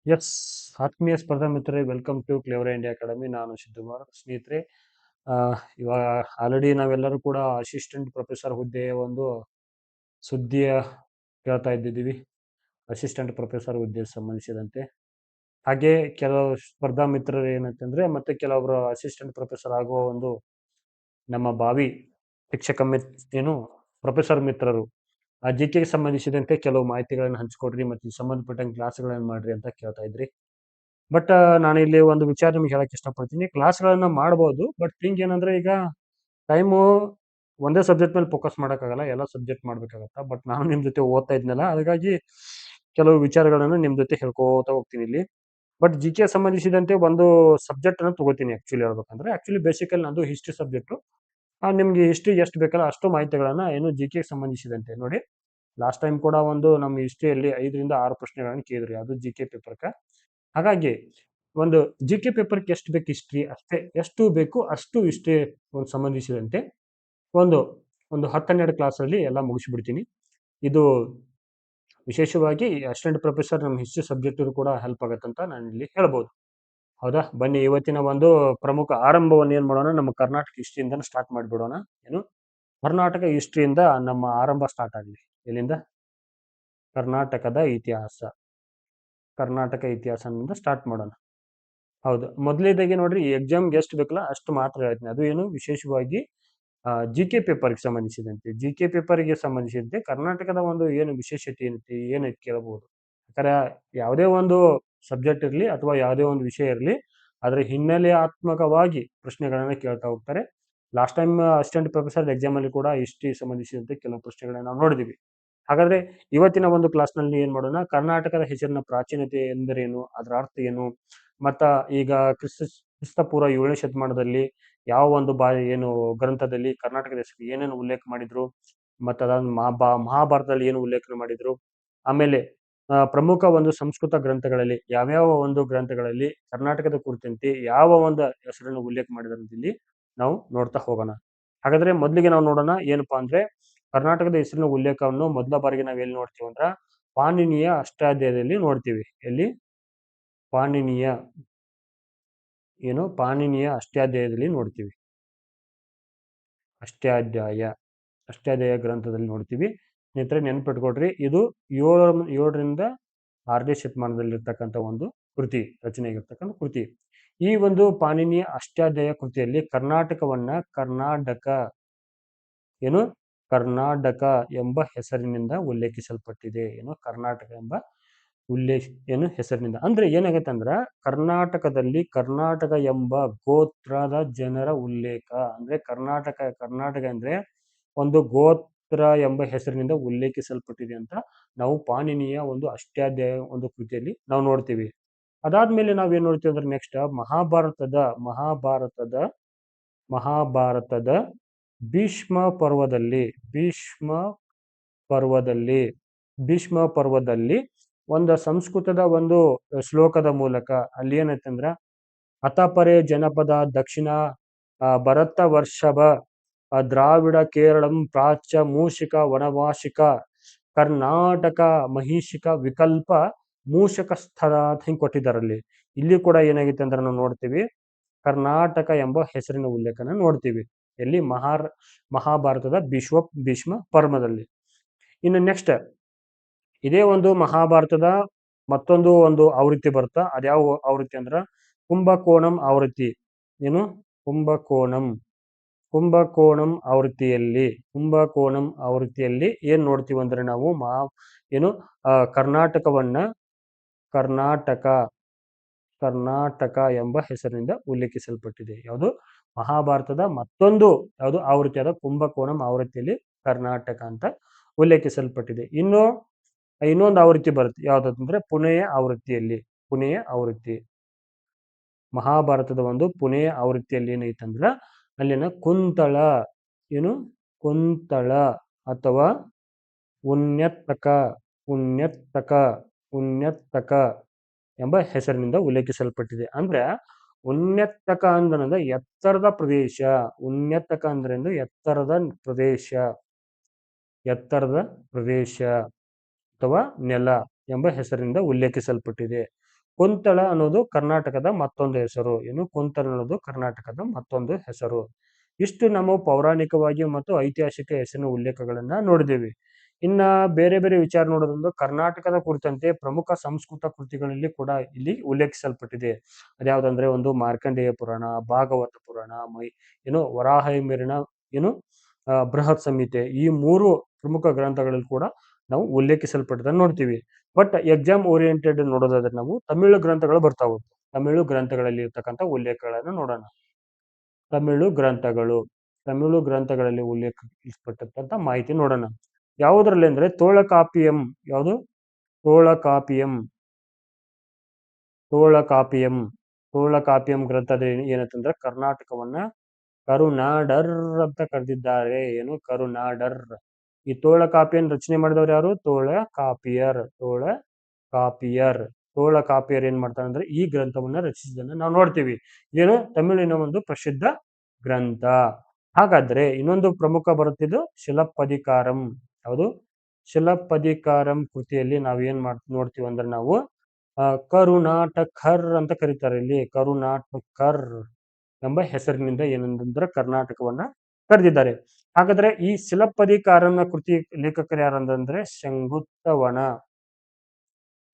S ಆತ್ಮೀಯ ಸ್ಪರ್ಧಾ ಮಿತ್ರರೇ, welcome to clever India academy. ನಾನು ಶಿವಕುಮಾರ್. ಸ್ನೇಹಿತರೆ, ಆ, ಇವಾಗ ಆಲ್ರೆಡಿ ನಾವೆಲ್ಲರೂ ಕೂಡ ಅಸಿಸ್ಟೆಂಟ್ ಪ್ರೊಫೆಸರ್ ಹುದ್ದೆಯ ಒಂದು ಸುದ್ದಿಯ ಕೇಳ್ತಾ ಇದ್ದಿದ್ದೀವಿ. ಅಸಿಸ್ಟೆಂಟ್ ಪ್ರೊಫೆಸರ್ ಹುದ್ದೆಗೆ ಸಂಬಂಧಿಸಿದಂತೆ ಹಾಗೆ ಕೆಲವು ಸ್ಪರ್ಧಾ ಮಿತ್ರರು ಏನಂತಂದ್ರೆ, ಮತ್ತೆ ಕೆಲವೊಬ್ರು ಅಸಿಸ್ಟೆಂಟ್ ಪ್ರೊಫೆಸರ್ ಆಗುವ ಒಂದು ನಮ್ಮ ಭಾವಿ ಶಿಕ್ಷಕ ಏನು ಪ್ರೊಫೆಸರ್ ಮಿತ್ರರು ಆ ಜಿ ಕೆ ಸಂಬಂಧಿಸಿದಂತೆ ಕೆಲವು ಮಾಹಿತಿಗಳನ್ನು ಹಂಚಿಕೊಡ್ರಿ ಮತ್ತು ಸಂಬಂಧಪಟ್ಟಂಗೆ ಕ್ಲಾಸ್ಗಳನ್ನು ಮಾಡ್ರಿ ಅಂತ ಕೇಳ್ತಾ ಇದ್ರಿ. ಬಟ್ ನಾನು ಇಲ್ಲಿ ಒಂದು ವಿಚಾರ ನಿಮ್ಗೆ ಹೇಳಕ್ ಇಷ್ಟಪಡ್ತೀನಿ. ಕ್ಲಾಸ್ಗಳನ್ನ ಮಾಡ್ಬೋದು, ಬಟ್ ಥಿಂಗ್ ಏನಂದ್ರೆ, ಈಗ ಟೈಮು ಒಂದೇ ಸಬ್ಜೆಕ್ಟ್ ಮೇಲೆ ಫೋಕಸ್ ಮಾಡೋಕ್ಕಾಗಲ್ಲ, ಎಲ್ಲ ಸಬ್ಜೆಕ್ಟ್ ಮಾಡ್ಬೇಕಾಗತ್ತ. ಬಟ್ ನಾನು ನಿಮ್ ಜೊತೆ ಓದ್ತಾ ಇದ್ನಲ್ಲ, ಹಾಗಾಗಿ ಕೆಲವು ವಿಚಾರಗಳನ್ನು ನಿಮ್ ಜೊತೆ ಹೇಳ್ಕೋತಾ ಹೋಗ್ತೀನಿ ಇಲ್ಲಿ. ಬಟ್ ಜಿ ಕೆ ಸಂಬಂಧಿಸಿದಂತೆ ಒಂದು ಸಬ್ಜೆಕ್ಟ್ ಅನ್ನು ತಗೋತೀನಿ. ಆಕ್ಚುಲಿ ಬೇಸಿಕಲಿ ನಂದು ಹಿಸ್ಟ್ರಿ ಸಬ್ಜೆಕ್ಟ್. ನಿಮ್ಗೆ ಹಿಸ್ಟ್ರಿ ಎಷ್ಟು ಬೇಕಲ್ಲ ಅಷ್ಟು ಮಾಹಿತಿಗಳನ್ನ ಏನು ಜಿ ಕೆ ಸಂಬಂಧಿಸಿದಂತೆ ನೋಡಿ. ಲಾಸ್ಟ್ ಟೈಮ್ ಕೂಡ ಒಂದು ನಮ್ಮ ಹಿಸ್ಟ್ರಿಯಲ್ಲಿ 5 ರಿಂದ 6 ಪ್ರಶ್ನೆಗಳನ್ನು ಕೇಳಿದ್ರಿ, ಅದು ಜಿ ಕೆ ಪೇಪರ್ಕ. ಹಾಗಾಗಿ ಒಂದು ಜಿ ಕೆ ಪೇಪರ್ಗೆ ಎಷ್ಟು ಬೇಕು ಹಿಸ್ಟ್ರಿ ಅಷ್ಟೇ, ಎಷ್ಟು ಬೇಕು ಅಷ್ಟು ಹಿಸ್ಟ್ರಿ ಒಂದು ಸಂಬಂಧಿಸಿದಂತೆ ಒಂದು ಒಂದು 10-12 ಕ್ಲಾಸಲ್ಲಿ ಎಲ್ಲ ಮುಗಿಸ್ಬಿಡ್ತೀನಿ. ಇದು ವಿಶೇಷವಾಗಿ ಅಸಿಸ್ಟೆಂಟ್ ಪ್ರೊಫೆಸರ್ ನಮ್ಮ ಹಿಸ್ಟ್ರಿ ಸಬ್ಜೆಕ್ಟ್ ಕೂಡ ಹೆಲ್ಪ್ ಆಗತ್ತಂತ ನಾನು ಇಲ್ಲಿ ಹೇಳ್ಬೋದು. ಹೌದಾ, ಬನ್ನಿ ಇವತ್ತಿನ ಒಂದು ಪ್ರಮುಖ ಆರಂಭವನ್ನು ಏನ್ ಮಾಡೋಣ, ನಮ್ಮ ಕರ್ನಾಟಕ ಹಿಸ್ಟ್ರಿಯಿಂದ ಸ್ಟಾರ್ಟ್ ಮಾಡಿಬಿಡೋಣ. ಏನು ಕರ್ನಾಟಕ ಹಿಸ್ಟ್ರಿಯಿಂದ ನಮ್ಮ ಆರಂಭ ಸ್ಟಾರ್ಟ್ ಆಗಲಿ. ಎಲ್ಲಿಂದ? ಕರ್ನಾಟಕದ ಇತಿಹಾಸ. ಕರ್ನಾಟಕ ಇತಿಹಾಸದಿಂದ ಸ್ಟಾರ್ಟ್ ಮಾಡೋಣ. ಹೌದು, ಮೊದಲನೇದಾಗಿ ನೋಡ್ರಿ, ಎಕ್ಸಾಮ್ಗೆ ಎಷ್ಟು ಬೇಕಲ್ಲ ಅಷ್ಟು ಮಾತ್ರ ಹೇಳ್ತೀನಿ. ಅದು ಏನು ವಿಶೇಷವಾಗಿ ಜಿ ಕೆ ಪೇಪರ್ಗೆ ಸಂಬಂಧಿಸಿದಂತೆ. ಜಿ ಕೆ ಪೇಪರ್ಗೆ ಸಂಬಂಧಿಸಿದಂತೆ ಕರ್ನಾಟಕದ ಒಂದು ಏನು ವಿಶೇಷತೆ ಏನೈತಿ, ಏನೈತಿ ಕೇಳಬಹುದು. ಯಾಕಂದ್ರೆ ಯಾವುದೇ ಒಂದು ಸಬ್ಜೆಕ್ಟ್ ಇರಲಿ ಅಥವಾ ಯಾವುದೇ ಒಂದು ವಿಷಯ ಇರಲಿ, ಅದರ ಹಿನ್ನೆಲೆಯಾತ್ಮಕವಾಗಿ ಪ್ರಶ್ನೆಗಳನ್ನ ಕೇಳ್ತಾ ಹೋಗ್ತಾರೆ. Last time assistant professor exam ಅಲ್ಲಿ ಕೂಡ ಹಿಸ್ಟ್ರಿ ಸಂಬಂಧಿಸಿದಂತೆ ಕೆಲವು ಪ್ರಶ್ನೆಗಳನ್ನ ನಾವು ನೋಡಿದೀವಿ. ಹಾಗಾದ್ರೆ ಇವತ್ತಿನ ಒಂದು ಕ್ಲಾಸ್ನಲ್ಲಿ ಏನ್ ಮಾಡೋಣ, ಕರ್ನಾಟಕದ ಹೆಸರಿನ ಪ್ರಾಚೀನತೆ ಎಂದರೇನು, ಅದರ ಅರ್ಥ ಏನು, ಮತ್ತ ಈಗ ಕ್ರಿಸ್ತ ಪೂರ್ವ 7ನೇ ಶತಮಾನದಲ್ಲಿ ಯಾವ ಒಂದು ಏನು ಗ್ರಂಥದಲ್ಲಿ ಕರ್ನಾಟಕದ ಹೆಸರು ಏನೇನು ಉಲ್ಲೇಖ ಮಾಡಿದ್ರು, ಮತ್ತು ಅದಾದ ಮಹಾಭಾರತದಲ್ಲಿ ಏನು ಉಲ್ಲೇಖ ಮಾಡಿದ್ರು, ಆಮೇಲೆ ಪ್ರಮುಖ ಒಂದು ಸಂಸ್ಕೃತ ಗ್ರಂಥಗಳಲ್ಲಿ ಯಾವ್ಯಾವ ಒಂದು ಗ್ರಂಥಗಳಲ್ಲಿ ಕರ್ನಾಟಕದ ಕುರಿತಂತೆ ಯಾವ ಒಂದು ಹೆಸರನ್ನು ಉಲ್ಲೇಖ ಮಾಡಿದ್ರು ಅಂತ ಇಲ್ಲಿ ನಾವು ನೋಡ್ತಾ ಹೋಗೋಣ. ಹಾಗಾದ್ರೆ ಮೊದಲಿಗೆ ನಾವು ನೋಡೋಣ ಏನಪ್ಪಾ ಅಂದ್ರೆ, ಕರ್ನಾಟಕದ ಹೆಸರಿನ ಉಲ್ಲೇಖವನ್ನು ಮೊದಲ ಬಾರಿಗೆ ನಾವು ಎಲ್ಲಿ ನೋಡ್ತೀವಿ ಅಂದ್ರ, ಪಾಣಿನಿಯ ಅಷ್ಟಾಧ್ಯಾಯದಲ್ಲಿ ನೋಡ್ತೀವಿ. ಎಲ್ಲಿ? ಪಾಣಿನಿಯ ಅಷ್ಟಾಧ್ಯಾಯದಲ್ಲಿ ನೋಡ್ತೀವಿ. ಅಷ್ಟಾಧ್ಯಾಯ ಗ್ರಂಥದಲ್ಲಿ ನೋಡ್ತೀವಿ. ಸ್ನೇಹಿತರೆ ನೆನ್ಪಿಟ್ಕೊಡ್ರಿ, ಇದು 7ರಿಂದ 6ನೇ ಶತಮಾನದಲ್ಲಿರ್ತಕ್ಕಂಥ ಒಂದು ಕೃತಿ, ರಚನೆಯಾಗಿರ್ತಕ್ಕಂಥ ಕೃತಿ. ಈ ಒಂದು ಪಾಣಿನಿಯ ಅಷ್ಟಾಧ್ಯಾಯ ಕೃತಿಯಲ್ಲಿ ಕರ್ನಾಟಕವನ್ನ ಕರ್ನಾಟಕ ಎಂಬ ಹೆಸರಿನಿಂದ ಉಲ್ಲೇಖಿಸಲ್ಪಟ್ಟಿದೆ. ಕರ್ನಾಟಕ ಎಂಬ ಹೆಸರಿನಿಂದ. ಅಂದ್ರೆ ಏನಾಗತ್ತೆ ಅಂದ್ರ, ಕರ್ನಾಟಕದಲ್ಲಿ ಕರ್ನಾಟಕ ಎಂಬ ಗೋತ್ರದ ಜನರ ಉಲ್ಲೇಖ. ಅಂದ್ರೆ ಕರ್ನಾಟಕ ಅಂದ್ರೆ ಒಂದು ಗೋತ್ರ ಎಂಬ ಹೆಸರಿನಿಂದ ಉಲ್ಲೇಖಿಸಲ್ಪಟ್ಟಿದೆ ಅಂತ ನಾವು ಪಾಣಿನಿಯ ಒಂದು ಅಷ್ಟಾಧ್ಯಾಯ ಒಂದು ಕೃತಿಯಲ್ಲಿ ನಾವು ನೋಡ್ತೀವಿ. ಅದಾದ್ಮೇಲೆ ನಾವೇನ್ ನೋಡ್ತೀವಿ ಅಂದ್ರೆ, ನೆಕ್ಸ್ಟ್ ಮಹಾಭಾರತದ ಭೀಷ್ಮ ಪರ್ವದಲ್ಲಿ ಒಂದು ಸಂಸ್ಕೃತದ ಒಂದು ಶ್ಲೋಕದ ಮೂಲಕ ಅಲ್ಲಿ ಏನೈತೆ ಅಂದ್ರ, ಅತಪರೆ ಜನಪದ ದಕ್ಷಿಣ ಭರತ ವರ್ಷಭ ದ್ರಾವಿಡ ಕೇರಳಂ ಪ್ರಾಚ್ಯ ಮೂಷಿಕ ವನವಾಸಿಕ ಕರ್ನಾಟಕ ಮಹಿಷಿಕ ವಿಕಲ್ಪ ಮೂಷಕ ಸ್ಥಳ ಅಂತ ಹಿಂಗೆ ಕೊಟ್ಟಿದ್ದಾರಲ್ಲಿ. ಇಲ್ಲಿ ಕೂಡ ಏನಾಗಿತ್ತು ಅಂದ್ರೆ ನಾವು ನೋಡ್ತೀವಿ, ಕರ್ನಾಟಕ ಎಂಬ ಹೆಸರಿನ ಉಲ್ಲೇಖನ ನೋಡ್ತೀವಿ. ಎಲ್ಲಿ? ಮಹಾಭಾರತದ ಭೀಷ್ಮ ಪರ್ವದಲ್ಲಿ. ಇನ್ನು ನೆಕ್ಸ್ಟ್ ಇದೇ ಒಂದು ಮಹಾಭಾರತದ ಮತ್ತೊಂದು ಒಂದು ಆವೃತ್ತಿ ಬರುತ್ತಾ, ಅದ್ಯಾವ ಆವೃತ್ತಿ ಅಂದ್ರ ಕುಂಭಕೋಣಂ ಆವೃತ್ತಿ. ಏನು? ಕುಂಭಕೋಣಂ ಆವೃತ್ತಿಯಲ್ಲಿ ಏನ್ ನೋಡ್ತೀವಿ ಅಂದ್ರೆ ನಾವು ಕರ್ನಾಟಕವನ್ನ ಕರ್ನಾಟಕ ಎಂಬ ಹೆಸರಿನಿಂದ ಉಲ್ಲೇಖಿಸಲ್ಪಟ್ಟಿದೆ. ಯಾವುದು? ಮಹಾಭಾರತದ ಮತ್ತೊಂದು ಯಾವುದು ಆವೃತ್ತಿಯಾದ ಕುಂಭಕೋಣಂ ಆವೃತ್ತಿಯಲ್ಲಿ ಕರ್ನಾಟಕ ಅಂತ ಉಲ್ಲೇಖಿಸಲ್ಪಟ್ಟಿದೆ. ಇನ್ನೊಂದು ಆವೃತ್ತಿ ಬರುತ್ತೆ, ಯಾವ್ದಂದ್ರೆ ಪುಣೆಯ ಆವೃತ್ತಿ. ಮಹಾಭಾರತದ ಒಂದು ಪುಣೆಯ ಆವೃತ್ತಿಯಲ್ಲಿ ಏನೈತಂದ್ರ, ಅಲ್ಲಿನ ಕುಂತಳ ಅಥವಾ ಉನ್ಯತ್ತಕ ಎಂಬ ಹೆಸರಿನಿಂದ ಉಲ್ಲೇಖಿಸಲ್ಪಟ್ಟಿದೆ. ಅಂದ್ರೆ ಉನ್ಯತ್ತಕ ಅಂದ್ರೆ ಎತ್ತರದ ಪ್ರದೇಶ. ಎತ್ತರದ ಪ್ರದೇಶ ಅಥವಾ ನೆಲ ಎಂಬ ಹೆಸರಿನಿಂದ ಉಲ್ಲೇಖಿಸಲ್ಪಟ್ಟಿದೆ. ಕುಂತಳ ಅನ್ನೋದು ಕರ್ನಾಟಕದ ಮತ್ತೊಂದು ಹೆಸರು. ಕುಂತಳ ಅನ್ನೋದು ಕರ್ನಾಟಕದ ಮತ್ತೊಂದು ಹೆಸರು. ಇಷ್ಟು ನಾವು ಪೌರಾಣಿಕವಾಗಿ ಮತ್ತು ಐತಿಹಾಸಿಕ ಹೆಸರಿನ ಉಲ್ಲೇಖಗಳನ್ನ ನೋಡಿದ್ದೇವೆ. ಇನ್ನ ಬೇರೆ ಬೇರೆ ವಿಚಾರ ನೋಡೋದೊಂದು ಕರ್ನಾಟಕದ ಕುರಿತಂತೆ ಪ್ರಮುಖ ಸಂಸ್ಕೃತ ಕೃತಿಗಳಲ್ಲಿ ಕೂಡ ಇಲ್ಲಿ ಉಲ್ಲೇಖಿಸಲ್ಪಟ್ಟಿದೆ. ಅದ್ಯಾವುದಂದ್ರೆ ಒಂದು ಮಾರ್ಕಂಡೇಯ ಪುರಾಣ, ಭಾಗವತ ಪುರಾಣ, ವರಾಹಿ ಮಿರಣ, ಬೃಹತ್ ಸಂಹಿತೆ, ಈ 3 ಪ್ರಮುಖ ಗ್ರಂಥಗಳಲ್ಲಿ ಕೂಡ ನಾವು ಉಲ್ಲೇಖಿಸಲ್ಪಟ್ಟದನ್ನು ನೋಡ್ತೀವಿ. ಬಟ್ ಎಕ್ಸಾಮ್ ಓರಿಯೆಂಟೆಡ್ ನೋಡೋದಾದ್ರೆ ನಾವು ತಮಿಳು ಗ್ರಂಥಗಳು ಬರ್ತಾವೆ. ತಮಿಳು ಗ್ರಂಥಗಳಲ್ಲಿ ಇರ್ತಕ್ಕಂಥ ಉಲ್ಲೇಖಗಳನ್ನು ನೋಡೋಣ. ತಮಿಳು ಗ್ರಂಥಗಳಲ್ಲಿ ಉಲ್ಲೇಖಿಸಲ್ಪಟ್ಟಂತ ಮಾಹಿತಿ ನೋಡೋಣ. ಯಾವುದರಲ್ಲಿ ಅಂದ್ರೆ ತೋಳಕಾಪಿಯಂ. ಯಾವುದು? ತೋಳಕಾಪಿಯಂ ಗ್ರಂಥದ ಏನಂತಂದ್ರೆ ಕರ್ನಾಟಕವನ್ನ ಕರುನಾಡರ್ ಅಂತ ಕರೆದಿದ್ದಾರೆ. ಕರುನಾಡರ್. ಈ ತೋಳಕಾಪಿಯನ್ ರಚನೆ ಮಾಡಿದವರು ಯಾರು? ತೋಳಕಾಪಿಯರ್ ಏನ್ ಮಾಡ್ತಾರೆ ಅಂದ್ರೆ ಈ ಗ್ರಂಥವನ್ನ ರಚಿಸಿದ್ದನ್ನ ನಾವು ನೋಡ್ತೀವಿ. ತಮಿಳಿನ ಒಂದು ಪ್ರಸಿದ್ಧ ಗ್ರಂಥ. ಹಾಗಾದ್ರೆ ಇನ್ನೊಂದು ಪ್ರಮುಖ ಬರುತ್ತಿದ್ದು ಶಿಲಪ್ಪದಿಕಾರಂ. ಯಾವುದು? ಶಿಲಪ್ಪದಿಕಾರಂ ಕೃತಿಯಲ್ಲಿ ನಾವೇನ್ ನೋಡ್ತೀವಿ ಅಂದ್ರೆ ನಾವು ಕರುನಾಟಕರ್ ಅಂತ ಕರೀತಾರೆ. ಇಲ್ಲಿ ಕರುನಾಟಕರ್ ಎಂಬ ಹೆಸರಿನಿಂದ ಏನಂದ್ರೆ ಕರ್ನಾಟಕವನ್ನ ಕರೆದಿದ್ದಾರೆ. ಹಾಗಾದ್ರೆ ಈ ಶಿಲಪ್ಪದಿಕಾರನ ಕೃತಿ ಲೇಖಕರು ಯಾರಂದ್ರೆ ಶಂಗುತ್ತವನ.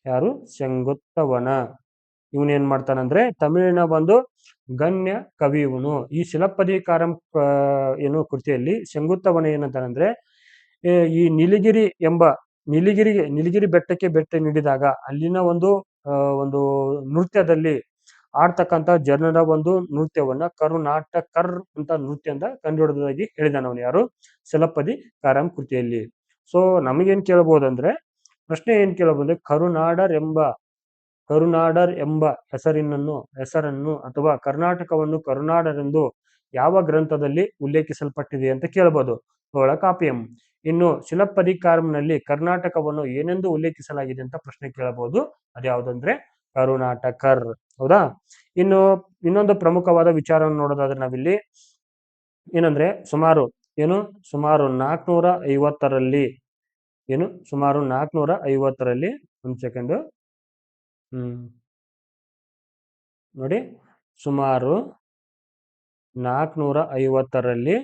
ಯಾರು? ಶಂಗುತ್ತವನ. ಇವನೇನ್ ಮಾಡ್ತಾನಂದ್ರೆ ತಮಿಳಿನ ಒಂದು ಗಣ್ಯ ಕವಿ ಇವನು. ಈ ಶಿಲಪ್ಪದಿಕಾರಂ ಕೃತಿಯಲ್ಲಿ ಶಂಗುತ್ತವನ ಏನಂತಾನಂದ್ರೆ ಈ ನೀಲಗಿರಿ ಬೆಟ್ಟಕ್ಕೆ ಭೇಟಿ ನೀಡಿದಾಗ ಅಲ್ಲಿನ ಒಂದು ನೃತ್ಯದಲ್ಲಿ ಆಡ್ತಕ್ಕಂಥ ಜನರ ಒಂದು ನೃತ್ಯವನ್ನ ಕರುನಾಟಕರ್ ಅಂತ ನೃತ್ಯ ಅಂತ ಕಂಡುಹಿಡಿದಾಗಿ ಹೇಳಿದಾನವನು. ಯಾರು? ಶಿಲಪ್ಪದಿಕಾರಂ ಕೃತಿಯಲ್ಲಿ. ಸೊ ನಮಗೇನ್ ಕೇಳಬಹುದಂದ್ರೆ ಪ್ರಶ್ನೆ ಏನ್ ಕೇಳಬಹುದು? ಕರುನಾಡರ್ ಎಂಬ ಹೆಸರನ್ನು ಅಥವಾ ಕರ್ನಾಟಕವನ್ನು ಕರುನಾಡರೆಂದು ಯಾವ ಗ್ರಂಥದಲ್ಲಿ ಉಲ್ಲೇಖಿಸಲ್ಪಟ್ಟಿದೆ ಅಂತ ಕೇಳಬಹುದು. ತೋಳಕಾಪಿಯಂ. ಇನ್ನು ಶಿಲಪ್ಪದಿಕಾರಂನಲ್ಲಿ ಕರ್ನಾಟಕವನ್ನು ಏನೆಂದು ಉಲ್ಲೇಖಿಸಲಾಗಿದೆ ಅಂತ ಪ್ರಶ್ನೆ ಕೇಳಬಹುದು. ಅದ್ಯಾವುದಂದ್ರೆ ಕರುನಾಟಕರ್. ಹೌದಾ? ಇನ್ನು ಇನ್ನೊಂದು ಪ್ರಮುಖವಾದ ವಿಚಾರವನ್ನು ನೋಡೋದಾದ್ರೆ ನಾವಿಲ್ಲಿ ಏನಂದ್ರೆ ಸುಮಾರು 450ರಲ್ಲಿ ಒಂದ್ ಸೆಕೆಂಡ್ ನೋಡಿ, ಸುಮಾರು 450ರಲ್ಲಿ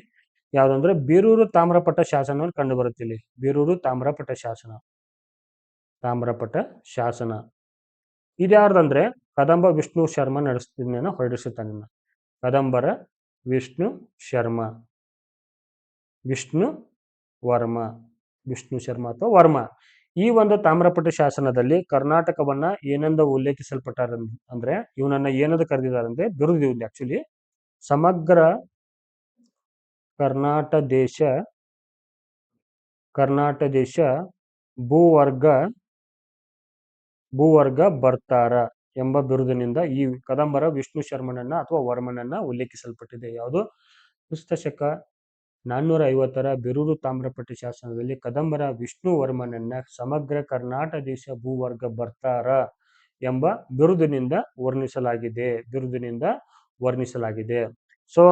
ಯಾವ್ದಂದ್ರೆ ಬೀರೂರು ತಾಮ್ರಪಟ್ಟ ಶಾಸನ ಕಂಡು ಬರುತ್ತೆ. ಇಲ್ಲಿ ಬೀರೂರು ತಾಮ್ರಪಟ್ಟ ಶಾಸನ ಇದ್ಯಾರ್ದಂದ್ರೆ ಕದಂಬ ವಿಷ್ಣು ಶರ್ಮ ಹೊರಡಿಸುತ್ತಾನೆ. ಕದಂಬರ ವಿಷ್ಣು ಶರ್ಮ ಅಥವಾ ವರ್ಮ. ಈ ಒಂದು ತಾಮ್ರಪಟ್ಟ ಶಾಸನದಲ್ಲಿ ಕರ್ನಾಟಕವನ್ನ ಏನೆಂದು ಉಲ್ಲೇಖಿಸಲ್ಪಟ್ಟಾರ ಅಂದ್ರೆ ಇವನನ್ನ ಏನಂದು ಕರೆದಿದ್ದಾರೆ ಅಂದ್ರೆ ಬಿರುದು. ಆಕ್ಚುಲಿ ಸಮಗ್ರ ಕರ್ನಾಟ ದೇಶ ಭೂವರ್ಗ ಬರ್ತಾರ ಎಂಬ ಬಿರುದಿನಿಂದ ಈ ಕದಂಬರ ವಿಷ್ಣು ಶರ್ಮನನ್ನ ಅಥವಾ ವರ್ಮನನ್ನ ಉಲ್ಲೇಖಿಸಲ್ಪಟ್ಟಿದೆ. ಯಾವುದು? ಕ್ರಿಸ್ತಶಕ 450ರ ಬೀರೂರು ತಾಮ್ರಪಟ್ಟ ಶಾಸನದಲ್ಲಿ ಕದಂಬರ ವಿಷ್ಣು ವರ್ಮನನ್ನ ಸಮಗ್ರ ಕರ್ನಾಟ ದೇಶ ಭೂವರ್ಗ ಬರ್ತಾರ ಎಂಬ ಬಿರುದಿನಿಂದ ವರ್ಣಿಸಲಾಗಿದೆ. ಸೊ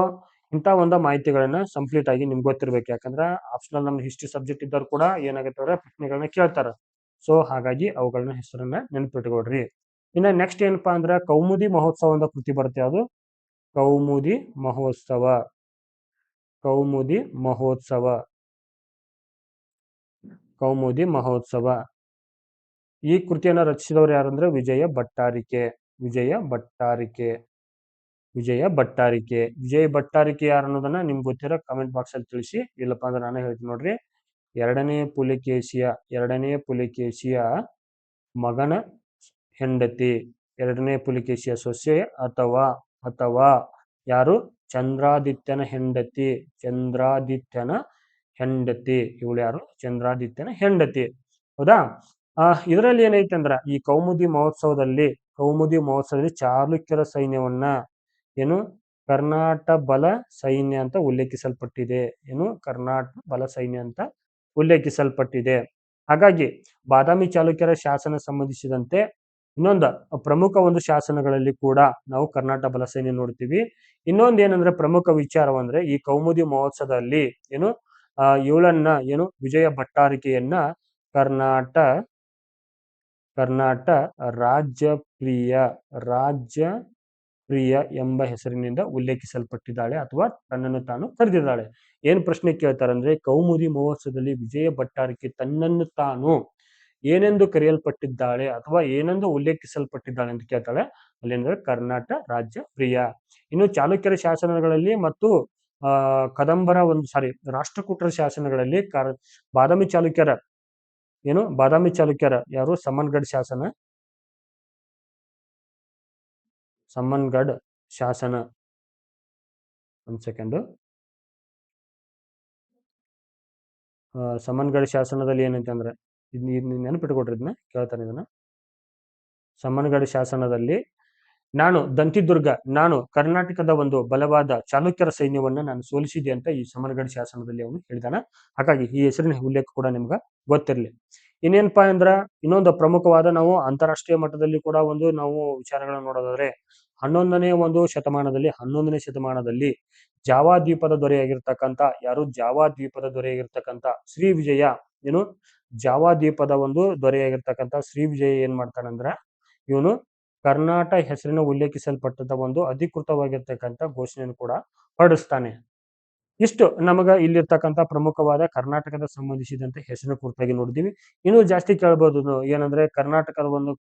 ಇಂಥ ಒಂದು ಮಾಹಿತಿಗಳನ್ನ ಕಂಪ್ಲೀಟ್ ಆಗಿ ನಿಮ್ಗೆ ಗೊತ್ತಿರ್ಬೇಕು. ಯಾಕಂದ್ರೆ ಆಪ್ಷನಲ್ ನಮ್ಗೆ ಹಿಸ್ಟ್ರಿ ಸಬ್ಜೆಕ್ಟ್ ಇದ್ದರು ಕೂಡ ಏನಾಗುತ್ತೆ ಪ್ರಶ್ನೆಗಳನ್ನ ಕೇಳ್ತಾರ. ಸೊ ಹಾಗಾಗಿ ಅವುಗಳನ್ನ ಹೆಸರನ್ನ ನೆನಪಿಟ್ಕೊಡ್ರಿ. ಇನ್ನ ನೆಕ್ಸ್ಟ್ ಏನಪ್ಪಾ ಅಂದ್ರೆ ಕೌಮುದಿ ಮಹೋತ್ಸವ ಅಂತ ಕೃತಿ ಬರುತ್ತೆ. ಅದು ಕೌಮುದಿ ಮಹೋತ್ಸವ. ಈ ಕೃತಿಯನ್ನ ರಚಿಸಿದವರು ಯಾರಂದ್ರೆ ವಿಜಯ ಭಟ್ಟಾರಿಕೆ ಯಾರು ಅನ್ನೋದನ್ನ ನಿಮ್ಗೆ ಗೊತ್ತಿರೋ ಕಮೆಂಟ್ ಬಾಕ್ಸ್ ಅಲ್ಲಿ ತಿಳಿಸಿ. ಇಲ್ಲಪ್ಪ ಅಂದ್ರೆ ನಾನು ಹೇಳ್ತೀನಿ ನೋಡ್ರಿ. ಎರಡನೇ ಪುಲಿಕೇಶಿಯ ಮಗನ ಹೆಂಡತಿ, ಎರಡನೇ ಪುಲಿಕೇಶಿಯ ಸೊಸೆ ಅಥವಾ ಯಾರು? ಚಂದ್ರಾದಿತ್ಯನ ಹೆಂಡತಿ. ಇವಳು ಯಾರು? ಚಂದ್ರಾದಿತ್ಯನ ಹೆಂಡತಿ. ಹೌದಾ? ಇದರಲ್ಲಿ ಏನೈತೆ ಅಂದ್ರ ಈ ಕೌಮುದಿ ಮಹೋತ್ಸವದಲ್ಲಿ ಚಾಲುಕ್ಯರ ಸೈನ್ಯವನ್ನ ಕರ್ನಾಟ ಬಲ ಸೈನ್ಯ ಅಂತ ಉಲ್ಲೇಖಿಸಲ್ಪಟ್ಟಿದೆ. ಹಾಗಾಗಿ ಬಾದಾಮಿ ಚಾಲುಕ್ಯರ ಶಾಸನ ಸಂಬಂಧಿಸಿದಂತೆ ಇನ್ನೊಂದು ಪ್ರಮುಖ ಒಂದು ಶಾಸನಗಳಲ್ಲಿ ಕೂಡ ನಾವು ಕರ್ನಾಟ ಬಲ ಸೈನ್ಯ ನೋಡ್ತೀವಿ. ಇನ್ನೊಂದು ಏನಂದ್ರೆ ಪ್ರಮುಖ ವಿಚಾರವಂದ್ರೆ ಈ ಕೌಮುದಿ ಮಹೋತ್ಸವದಲ್ಲಿ ಇವಳನ್ನ ವಿಜಯ ಭಟ್ಟಾರಿಕೆಯನ್ನ ಕರ್ನಾಟ ಕರ್ನಾಟ ರಾಜ್ಯಪ್ರಿಯ ರಾಜ್ಯ ಪ್ರಿಯ ಎಂಬ ಹೆಸರಿನಿಂದ ಉಲ್ಲೇಖಿಸಲ್ಪಟ್ಟಿದ್ದಾಳೆ ಅಥವಾ ತನ್ನನ್ನು ತಾನು ಕರೆದಿದ್ದಾಳೆ. ಏನ್ ಪ್ರಶ್ನೆ ಕೇಳ್ತಾರೆ ಅಂದ್ರೆ, ಕೌಮುದಿ ಮಹೋತ್ಸವದಲ್ಲಿ ವಿಜಯ ಭಟ್ಟಾರಕಿ ತನ್ನನ್ನು ತಾನು ಏನೆಂದು ಕರೆಯಲ್ಪಟ್ಟಿದ್ದಾಳೆ ಅಥವಾ ಏನೆಂದು ಉಲ್ಲೇಖಿಸಲ್ಪಟ್ಟಿದ್ದಾಳೆ ಅಂತ ಕೇಳ್ತಾಳೆ. ಅಲ್ಲೇಂದ್ರೆ ಕರ್ನಾಟ ರಾಜ್ಯ ಪ್ರಿಯ. ಇನ್ನು ಚಾಲುಕ್ಯರ ಶಾಸನಗಳಲ್ಲಿ ಮತ್ತು ಕದಂಬರ ರಾಷ್ಟ್ರಕೂಟರ ಶಾಸನಗಳಲ್ಲಿ ಬಾದಾಮಿ ಚಾಲುಕ್ಯರ ಬಾದಾಮಿ ಚಾಲುಕ್ಯರ ಯಾರು ಸಮನ್ಗಢ ಶಾಸನ, ಸಮನ್ಗಢ ಶಾಸನ, ಒಂದ್ ಸೆಕೆಂಡ್. ಸಮನ್ಗಢ ಶಾಸನದಲ್ಲಿ ಏನಂತಂದ್ರೆ, ನೆನಪಿಟ್ಕೊಟ್ರಿ, ಇದನ್ನ ಕೇಳ್ತಾನೆ. ಇದನ್ನ ಸಮನ್ಗಢ ಶಾಸನದಲ್ಲಿ ನಾನು ಕರ್ನಾಟಕದ ಒಂದು ಬಲವಾದ ಚಾಲುಕ್ಯರ ಸೈನ್ಯವನ್ನ ನಾನು ಸೋಲಿಸಿದೆ ಅಂತ ಈ ಸಮನ್ಗಢ ಶಾಸನದಲ್ಲಿ ಅವನು ಹೇಳಿದಾನ. ಹಾಗಾಗಿ ಈ ಹೆಸರಿನ ಉಲ್ಲೇಖ ಕೂಡ ನಿಮ್ಗೆ ಗೊತ್ತಿರಲಿ. ಇನ್ನೇನಪ್ಪಾ ಅಂದ್ರ, ಇನ್ನೊಂದು ಪ್ರಮುಖವಾದ ನಾವು ಅಂತಾರಾಷ್ಟ್ರೀಯ ಮಟ್ಟದಲ್ಲಿ ಕೂಡ ನಾವು ವಿಚಾರಗಳನ್ನ ನೋಡೋದಾದ್ರೆ, 11ನೇ ಶತಮಾನದಲ್ಲಿ ಜಾವಾ ದ್ವೀಪದ ದೊರೆಯಾಗಿರ್ತಕ್ಕಂಥ ಜಾವಾ ದ್ವೀಪದ ದೊರೆಯಾಗಿರ್ತಕ್ಕಂಥ ಶ್ರೀ ವಿಜಯ ಜಾವಾ ದ್ವೀಪದ ದೊರೆಯಾಗಿರ್ತಕ್ಕಂಥ ಶ್ರೀ ವಿಜಯ ಏನ್ ಮಾಡ್ತಾನಂದ್ರ, ಇವನು ಕರ್ನಾಟ ಹೆಸರಿನ ಉಲ್ಲೇಖಿಸಲ್ಪಟ್ಟದ ಅಧಿಕೃತವಾಗಿರ್ತಕ್ಕಂಥ ಘೋಷಣೆಯನ್ನು ಕೂಡ ಹೊರಡಿಸ್ತಾನೆ. ಇಷ್ಟು ನಮಗ ಇಲ್ಲಿರ್ತಕ್ಕಂಥ ಪ್ರಮುಖವಾದ ಕರ್ನಾಟಕದ ಸಂಬಂಧಿಸಿದಂತೆ ಹೆಸರಿನ ಕುರಿತಾಗಿ ನೋಡಿದೀವಿ. ಇನ್ನೂ ಜಾಸ್ತಿ ಕೇಳಬಹುದು ಏನಂದ್ರೆ, ಕರ್ನಾಟಕದ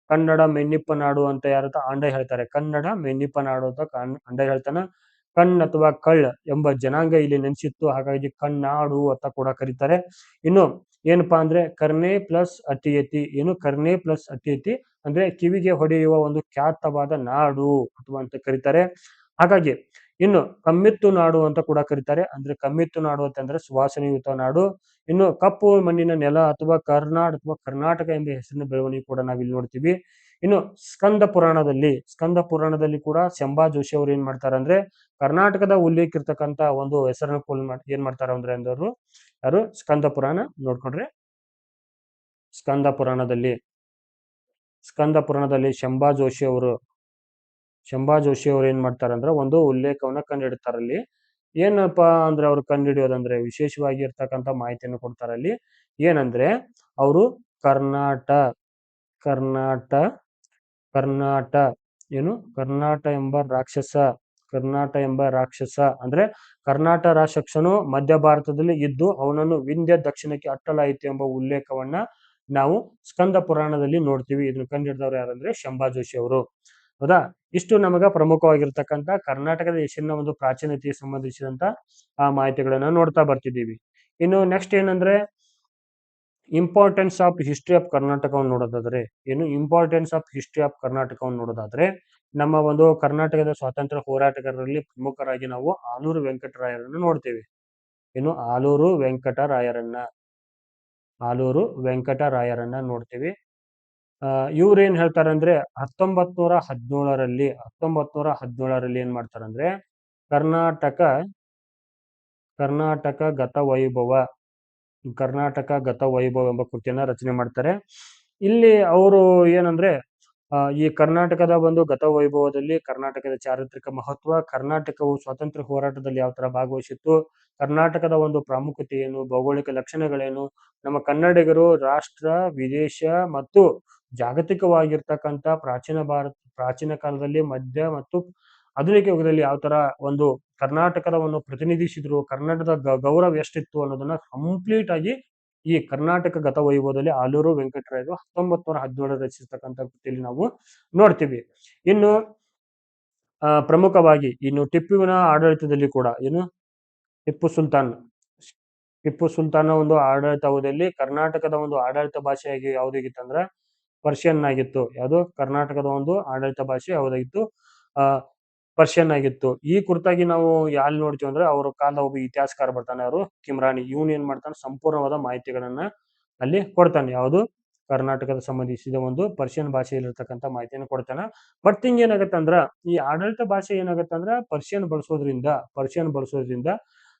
ಕನ್ನಡ ಮೆನ್ನಿಪ್ಪ ನಾಡು ಅಂತ ಆಂಡ ಹೇಳ್ತಾರೆ. ಕನ್ನಡ ಮೆನ್ನಿಪ್ಪ ನಾಡು ಅಂತ ಅಂಡ ಹೇಳ್ತಾನ. ಕಣ್ ಅಥವಾ ಕಳ್ಳ ಎಂಬ ಜನಾಂಗ ಇಲ್ಲಿ ನೆನೆಸಿತ್ತು, ಹಾಗಾಗಿ ಕಣ್ಣಾಡು ಅಂತ ಕೂಡ ಕರೀತಾರೆ. ಇನ್ನು ಏನಪ್ಪಾ ಅಂದ್ರೆ, ಕರ್ನೆ ಪ್ಲಸ್ ಅತಿಯತಿ ಕರ್ನೆ ಪ್ಲಸ್ ಅತಿಯತಿ ಅಂದ್ರೆ ಕಿವಿಗೆ ಹೊಡೆಯುವ ಖ್ಯಾತವಾದ ನಾಡು ಅಥವಾ ಅಂತ ಕರೀತಾರೆ. ಹಾಗಾಗಿ ಇನ್ನು ಕಮ್ಮಿತ್ತು ನಾಡು ಅಂತ ಕೂಡ ಕರೀತಾರೆ. ಅಂದ್ರೆ ಕಮ್ಮಿತ್ತು ನಾಡು ಅಂತಂದ್ರೆ ಸುವಾಸನೆಯುತ ನಾಡು. ಇನ್ನು ಕಪ್ಪು ಮಣ್ಣಿನ ನೆಲ ಅಥವಾ ಕರ್ನಾಟಕ ಎಂಬ ಹೆಸರಿನ ಬೆಳವಣಿಗೆ ಕೂಡ ನಾವಿಲ್ಲಿ ನೋಡ್ತೀವಿ. ಇನ್ನು ಸ್ಕಂದ ಪುರಾಣದಲ್ಲಿ ಕೂಡ ಶಂಭಾ ಜೋಶಿ ಅವರು ಏನ್ ಮಾಡ್ತಾರೆ ಅಂದ್ರೆ, ಕರ್ನಾಟಕದ ಉಲ್ಲೇಖಿರ್ತಕ್ಕಂಥ ಹೆಸರನ್ನು ಏನ್ ಮಾಡ್ತಾರ ಅಂದ್ರೆ ಅಂದವರು ಯಾರು, ಸ್ಕಂದ ಪುರಾಣ ನೋಡ್ಕೊಂಡ್ರೆ, ಸ್ಕಂದ ಪುರಾಣದಲ್ಲಿ ಶಂಭಾ ಜೋಶಿ ಅವರು ಏನ್ ಮಾಡ್ತಾರಂದ್ರೆ ಉಲ್ಲೇಖವನ್ನ ಕಂಡುಹಿಡ್ತಾರಲ್ಲಿ. ಏನಪ್ಪಾ ಅಂದ್ರೆ ಅವ್ರು ಕಂಡುಹಿಡಿಯೋದಂದ್ರೆ, ವಿಶೇಷವಾಗಿ ಇರ್ತಕ್ಕಂಥ ಮಾಹಿತಿಯನ್ನು ಕೊಡ್ತಾರೆ ಅಲ್ಲಿ. ಏನಂದ್ರೆ, ಅವರು ಕರ್ನಾಟ ಎಂಬ ರಾಕ್ಷಸ ಅಂದ್ರೆ ಕರ್ನಾಟ ರಾಕ್ಷಸನು ಮಧ್ಯ ಭಾರತದಲ್ಲಿ ಇದ್ದು ಅವನನ್ನು ವಿಂಧ್ಯ ದಕ್ಷಿಣಕ್ಕೆ ಅಟ್ಟಲಾಯಿತು ಎಂಬ ಉಲ್ಲೇಖವನ್ನ ನಾವು ಸ್ಕಂದ ಪುರಾಣದಲ್ಲಿ ನೋಡ್ತೀವಿ. ಇದನ್ನು ಕಂಡುಹಿಡಿದವರು ಯಾರಂದ್ರೆ ಶಂಭಾ ಜೋಶಿ ಅವರು. ಹೌದಾ? ಇಷ್ಟು ನಮಗ ಪ್ರಮುಖವಾಗಿರ್ತಕ್ಕಂಥ ಕರ್ನಾಟಕದ ಹೆಸರಿನ ಪ್ರಾಚೀನತೆಗೆ ಸಂಬಂಧಿಸಿದಂತ ಆ ಮಾಹಿತಿಗಳನ್ನ ನೋಡ್ತಾ ಬರ್ತಿದ್ದೀವಿ. ಇನ್ನು ನೆಕ್ಸ್ಟ್ ಏನಂದ್ರೆ, ಇಂಪಾರ್ಟೆನ್ಸ್ ಆಫ್ ಹಿಸ್ಟ್ರಿ ಆಫ್ ಕರ್ನಾಟಕವನ್ನು ನೋಡೋದಾದ್ರೆ ನಮ್ಮ ಕರ್ನಾಟಕದ ಸ್ವಾತಂತ್ರ್ಯ ಹೋರಾಟಗಾರರಲ್ಲಿ ಪ್ರಮುಖರಾಗಿ ನಾವು ಆಲೂರು ವೆಂಕಟರಾಯರನ್ನು ನೋಡ್ತೇವೆ. ಆಲೂರು ವೆಂಕಟರಾಯರನ್ನ ನೋಡ್ತೀವಿ. ಇವ್ರೇನ್ ಹೇಳ್ತಾರಂದ್ರೆ, 1917ರಲ್ಲಿ ಏನ್ ಮಾಡ್ತಾರಂದ್ರೆ, ಕರ್ನಾಟಕ ಗತ ವೈಭವ ಎಂಬ ಕೃತಿಯನ್ನ ರಚನೆ ಮಾಡ್ತಾರೆ. ಇಲ್ಲಿ ಅವರು ಏನಂದ್ರೆ, ಈ ಕರ್ನಾಟಕದ ಗತ ವೈಭವದಲ್ಲಿ ಕರ್ನಾಟಕದ ಚಾರಿತ್ರಿಕ ಮಹತ್ವ, ಕರ್ನಾಟಕವು ಸ್ವಾತಂತ್ರ್ಯ ಹೋರಾಟದಲ್ಲಿ ಯಾವ ತರ ಭಾಗವಹಿಸಿತ್ತು, ಕರ್ನಾಟಕದ ಪ್ರಾಮುಖ್ಯತೆ ಏನು, ಭೌಗೋಳಿಕ ಲಕ್ಷಣಗಳೇನು, ನಮ್ಮ ಕನ್ನಡಿಗರು ರಾಷ್ಟ್ರ, ವಿದೇಶ ಮತ್ತು ಜಾಗತಿಕವಾಗಿರ್ತಕ್ಕಂಥ ಪ್ರಾಚೀನ ಕಾಲದಲ್ಲಿ, ಮಧ್ಯ ಮತ್ತು ಆಧುನಿಕ ಯುಗದಲ್ಲಿ ಯಾವ ತರ ಕರ್ನಾಟಕದ ಪ್ರತಿನಿಧಿಸಿದ್ರು, ಕನ್ನಡದ ಗೌರವ ಎಷ್ಟಿತ್ತು ಅನ್ನೋದನ್ನ ಕಂಪ್ಲೀಟ್ ಆಗಿ ಈ ಕರ್ನಾಟಕ ಗತ ವೈಭವದಲ್ಲಿ ಆಲೂರು ವೆಂಕಟರಾಯರು 1917 ರಚಿಸಿರ್ತಕ್ಕಂಥ ಕೃತಿಯಲ್ಲಿ ನಾವು ನೋಡ್ತೀವಿ. ಇನ್ನು ಪ್ರಮುಖವಾಗಿ ಟಿಪ್ಪುವಿನ ಆಡಳಿತದಲ್ಲಿ ಕೂಡ ಟಿಪ್ಪು ಸುಲ್ತಾನ ಆಡಳಿತ ಅವಧಿಯಲ್ಲಿ ಕರ್ನಾಟಕದ ಆಡಳಿತ ಭಾಷೆಯಾಗಿ ಯಾವ್ದಾಗಿತ್ತಂದ್ರ ಪರ್ಷಿಯನ್ ಆಗಿತ್ತು. ಯಾವುದು? ಕರ್ನಾಟಕದ ಆಡಳಿತ ಭಾಷೆ ಯಾವ್ದಾಗಿತ್ತು? ಪರ್ಷಿಯನ್ ಆಗಿತ್ತು. ಈ ಕುರಿತಾಗಿ ನಾವು ಯಾಲ್ಲಿ ನೋಡ್ತೀವಿ ಅಂದ್ರೆ, ಅವರ ಕಾಲದ ಒಬ್ಬ ಇತಿಹಾಸಕಾರ ಬರ್ತಾನೆ, ಅವರು ಕಿಮ್ರಾನಿ. ಇವನು ಏನ್ ಮಾಡ್ತಾನೆ, ಸಂಪೂರ್ಣವಾದ ಮಾಹಿತಿಗಳನ್ನ ಅಲ್ಲಿ ಕೊಡ್ತಾನೆ. ಯಾವುದು? ಕರ್ನಾಟಕದ ಸಂಬಂಧಿಸಿದ ಪರ್ಷಿಯನ್ ಭಾಷೆಯಲ್ಲಿರ್ತಕ್ಕಂಥ ಮಾಹಿತಿಯನ್ನು ಕೊಡ್ತಾನೆ. ಬಟ್ ಹಿಂಗ್ ಏನಾಗತ್ತೆ ಅಂದ್ರ, ಈ ಆಡಳಿತ ಭಾಷೆ ಏನಾಗತ್ತೆ ಅಂದ್ರ ಪರ್ಷಿಯನ್ ಬಳಸೋದ್ರಿಂದ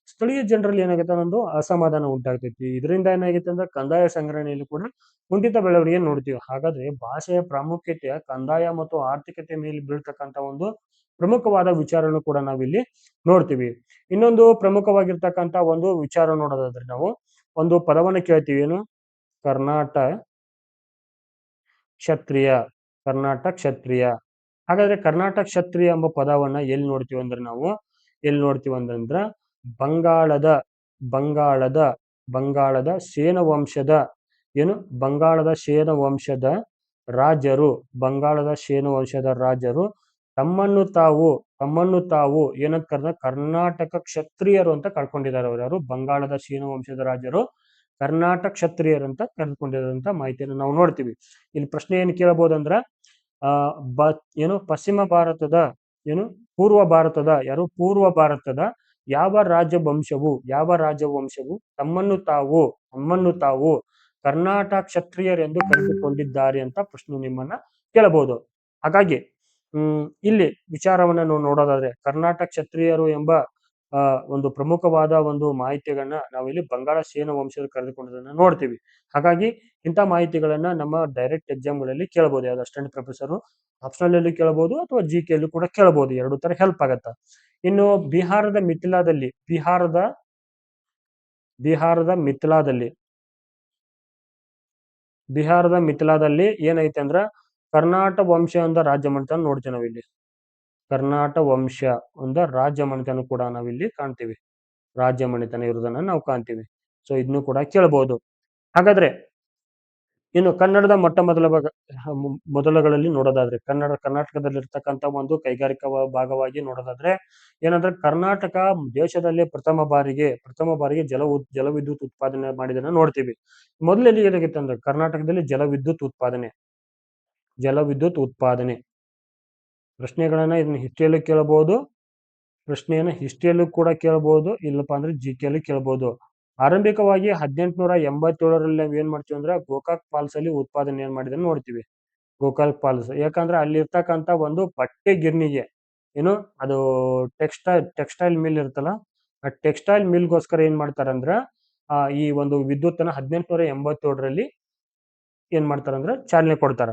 ಸ್ಥಳೀಯ ಜನರಲ್ಲಿ ಏನಾಗುತ್ತೆ, ಅಸಮಾಧಾನ ಉಂಟಾಗ್ತೈತಿ. ಇದರಿಂದ ಏನಾಗೈತೆ ಅಂದ್ರೆ, ಕಂದಾಯ ಸಂಗ್ರಹಣೆಯಲ್ಲಿ ಕೂಡ ಕುಂಠಿತ ಬೆಳವಣಿಗೆ ನೋಡ್ತೀವಿ. ಹಾಗಾದ್ರೆ ಭಾಷೆಯ ಪ್ರಾಮುಖ್ಯತೆ ಕಂದಾಯ ಮತ್ತು ಆರ್ಥಿಕತೆ ಮೇಲೆ ಬೀಳ್ತಕ್ಕಂಥ ಪ್ರಮುಖವಾದ ವಿಚಾರವನ್ನು ಕೂಡ ನಾವಿಲ್ಲಿ ನೋಡ್ತೀವಿ. ಇನ್ನೊಂದು ಪ್ರಮುಖವಾಗಿರ್ತಕ್ಕಂಥ ವಿಚಾರ ನೋಡೋದಾದ್ರೆ, ನಾವು ಪದವನ್ನು ಕೇಳ್ತೀವಿ. ಏನು? ಕ್ಷತ್ರಿಯ, ಕರ್ನಾಟಕ ಕ್ಷತ್ರಿಯ. ಹಾಗಾದ್ರೆ ಕರ್ನಾಟಕ ಕ್ಷತ್ರಿಯ ಎಂಬ ಪದವನ್ನ ಎಲ್ಲಿ ನೋಡ್ತೀವಿ ಅಂದ್ರೆ ನಾವು ಎಲ್ಲಿ ನೋಡ್ತೀವಿ ಅಂತಂದ್ರ ಬಂಗಾಳದ ಬಂಗಾಳದ ಬಂಗಾಳದ ಸೇನ ವಂಶದ ಏನು ಬಂಗಾಳದ ಸೇನ ವಂಶದ ರಾಜರು ಬಂಗಾಳದ ಸೇನ ವಂಶದ ರಾಜರು ತಮ್ಮನ್ನು ತಾವು ಏನಂತ ಕರೆದ ಕರ್ನಾಟಕ ಕ್ಷತ್ರಿಯರು ಅಂತ ಕಳ್ಕೊಂಡಿದ್ದಾರೆ. ಅವ್ರು ಯಾರು ಬಂಗಾಳದ ಸೇನ ವಂಶದ ರಾಜರು ಕರ್ನಾಟಕ ಕ್ಷತ್ರಿಯರಂತ ಕರೆದುಕೊಂಡಿರೋಂತ ಮಾಹಿತಿಯನ್ನು ನಾವು ನೋಡ್ತೀವಿ. ಇಲ್ಲಿ ಪ್ರಶ್ನೆ ಏನು ಕೇಳಬಹುದಂದ್ರ ಏನು ಪಶ್ಚಿಮ ಭಾರತದ ಏನು ಪೂರ್ವ ಭಾರತದ ಯಾವ ರಾಜವಂಶವು ತಮ್ಮನ್ನು ತಾವು ಕರ್ನಾಟಕ ಕ್ಷತ್ರಿಯರೆಂದು ಕರೆದುಕೊಂಡಿದ್ದಾರೆ ಅಂತ ಪ್ರಶ್ನೆ ನಿಮ್ಮನ್ನ ಕೇಳಬಹುದು. ಹಾಗಾಗಿ ಇಲ್ಲಿ ವಿಚಾರವನ್ನ ನಾವು ನೋಡೋದಾದ್ರೆ ಕರ್ನಾಟಕ ಕ್ಷತ್ರಿಯರು ಎಂಬ ಒಂದು ಪ್ರಮುಖವಾದ ಒಂದು ಮಾಹಿತಿಗಳನ್ನ ನಾವಿಲ್ಲಿ ಬಂಗಾಳ ಸೇನ ವಂಶದ ಕರೆದುಕೊಂಡದನ್ನ ನೋಡ್ತೀವಿ. ಹಾಗಾಗಿ ಇಂಥ ಮಾಹಿತಿಗಳನ್ನ ನಮ್ಮ ಡೈರೆಕ್ಟ್ ಎಕ್ಸಾಮ್ಗಳಲ್ಲಿ ಕೇಳಬಹುದು. ಯಾವ್ದು ಅಸಿಸ್ಟೆಂಟ್ ಪ್ರೊಫೆಸರ್ ಆಪ್ಷನಲ್ ಅಲ್ಲಿ ಕೇಳಬಹುದು ಅಥವಾ ಜಿ ಕೆ ಕೂಡ ಕೇಳಬಹುದು. ಎರಡು ತರ ಹೆಲ್ಪ್ ಆಗತ್ತ. ಇನ್ನು ಬಿಹಾರದ ಮಿಥಿಲಾದಲ್ಲಿ ಏನೈತೆ ಅಂದ್ರ ಕರ್ನಾಟ ವಂಶ ಅಂತ ರಾಜ್ಯ ಮಾಡ್ತಾನೆ ನೋಡ್ತೀವಿ ನಾವಿಲ್ಲಿ. ಕರ್ನಾಟ ವಂಶ ಒಂದ ರಾಜ್ಯ ಮನೆತನ ಕೂಡ ನಾವಿಲ್ಲಿ ಕಾಣ್ತೀವಿ. ರಾಜ್ಯ ಮನೆತನ ಇರುವುದನ್ನ ನಾವು ಕಾಣ್ತೀವಿ. ಸೊ ಇದನ್ನು ಕೂಡ ಕೇಳಬಹುದು. ಹಾಗಾದ್ರೆ ಇನ್ನು ಕನ್ನಡದ ಮೊದಲಗಳಲ್ಲಿ ನೋಡೋದಾದ್ರೆ ಕರ್ನಾಟಕದಲ್ಲಿ ಇರ್ತಕ್ಕಂಥ ಒಂದು ಕೈಗಾರಿಕಾ ಭಾಗವಾಗಿ ನೋಡೋದಾದ್ರೆ ಏನಂದ್ರೆ ಕರ್ನಾಟಕ ದೇಶದಲ್ಲಿ ಪ್ರಥಮ ಬಾರಿಗೆ ಜಲವಿದ್ಯುತ್ ಉತ್ಪಾದನೆ ಮಾಡಿದನ್ನ ನೋಡ್ತೀವಿ. ಮೊದಲಲ್ಲಿ ಏನಾಗಿತ್ತು ಅಂದ್ರೆ ಕರ್ನಾಟಕದಲ್ಲಿ ಜಲವಿದ್ಯುತ್ ಉತ್ಪಾದನೆ ಪ್ರಶ್ನೆಗಳನ್ನ ಇದನ್ನ ಹಿಸ್ಟ್ರಿಯಲ್ಲೂ ಕೂಡ ಕೇಳಬಹುದು, ಇಲ್ಲಪ್ಪ ಅಂದ್ರೆ ಜಿ ಕೆ ಕೇಳಬಹುದು. ಆರಂಭಿಕವಾಗಿ 1887ರಲ್ಲಿ ನಾವ್ ಏನ್ ಮಾಡ್ತೀವಿ ಅಂದ್ರೆ ಗೋಕಾಕ್ ಫಾಲ್ಸ್ ಅಲ್ಲಿ ಉತ್ಪಾದನೆ ಏನ್ ಮಾಡಿದ್ರೆ ನೋಡ್ತೀವಿ. ಗೋಕಾಕ್ ಫಾಲ್ಸ್ ಯಾಕಂದ್ರೆ ಅಲ್ಲಿ ಇರ್ತಕ್ಕಂಥ ಒಂದು ಬಟ್ಟೆ ಗಿರ್ನಿಗೆ ಏನು ಅದು ಟೆಕ್ಸ್ಟೈಲ್ ಮಿಲ್ ಇರುತ್ತಲ್ಲ, ಆ ಟೆಕ್ಸ್ಟೈಲ್ ಮಿಲ್ಗೋಸ್ಕರ ಏನ್ ಮಾಡ್ತಾರಂದ್ರ ಈ ಒಂದು ವಿದ್ಯುತ್ತನ್ನ 1887ರಲ್ಲಿ ಏನ್ ಮಾಡ್ತಾರಂದ್ರೆ ಚಾಲನೆ ಕೊಡ್ತಾರ,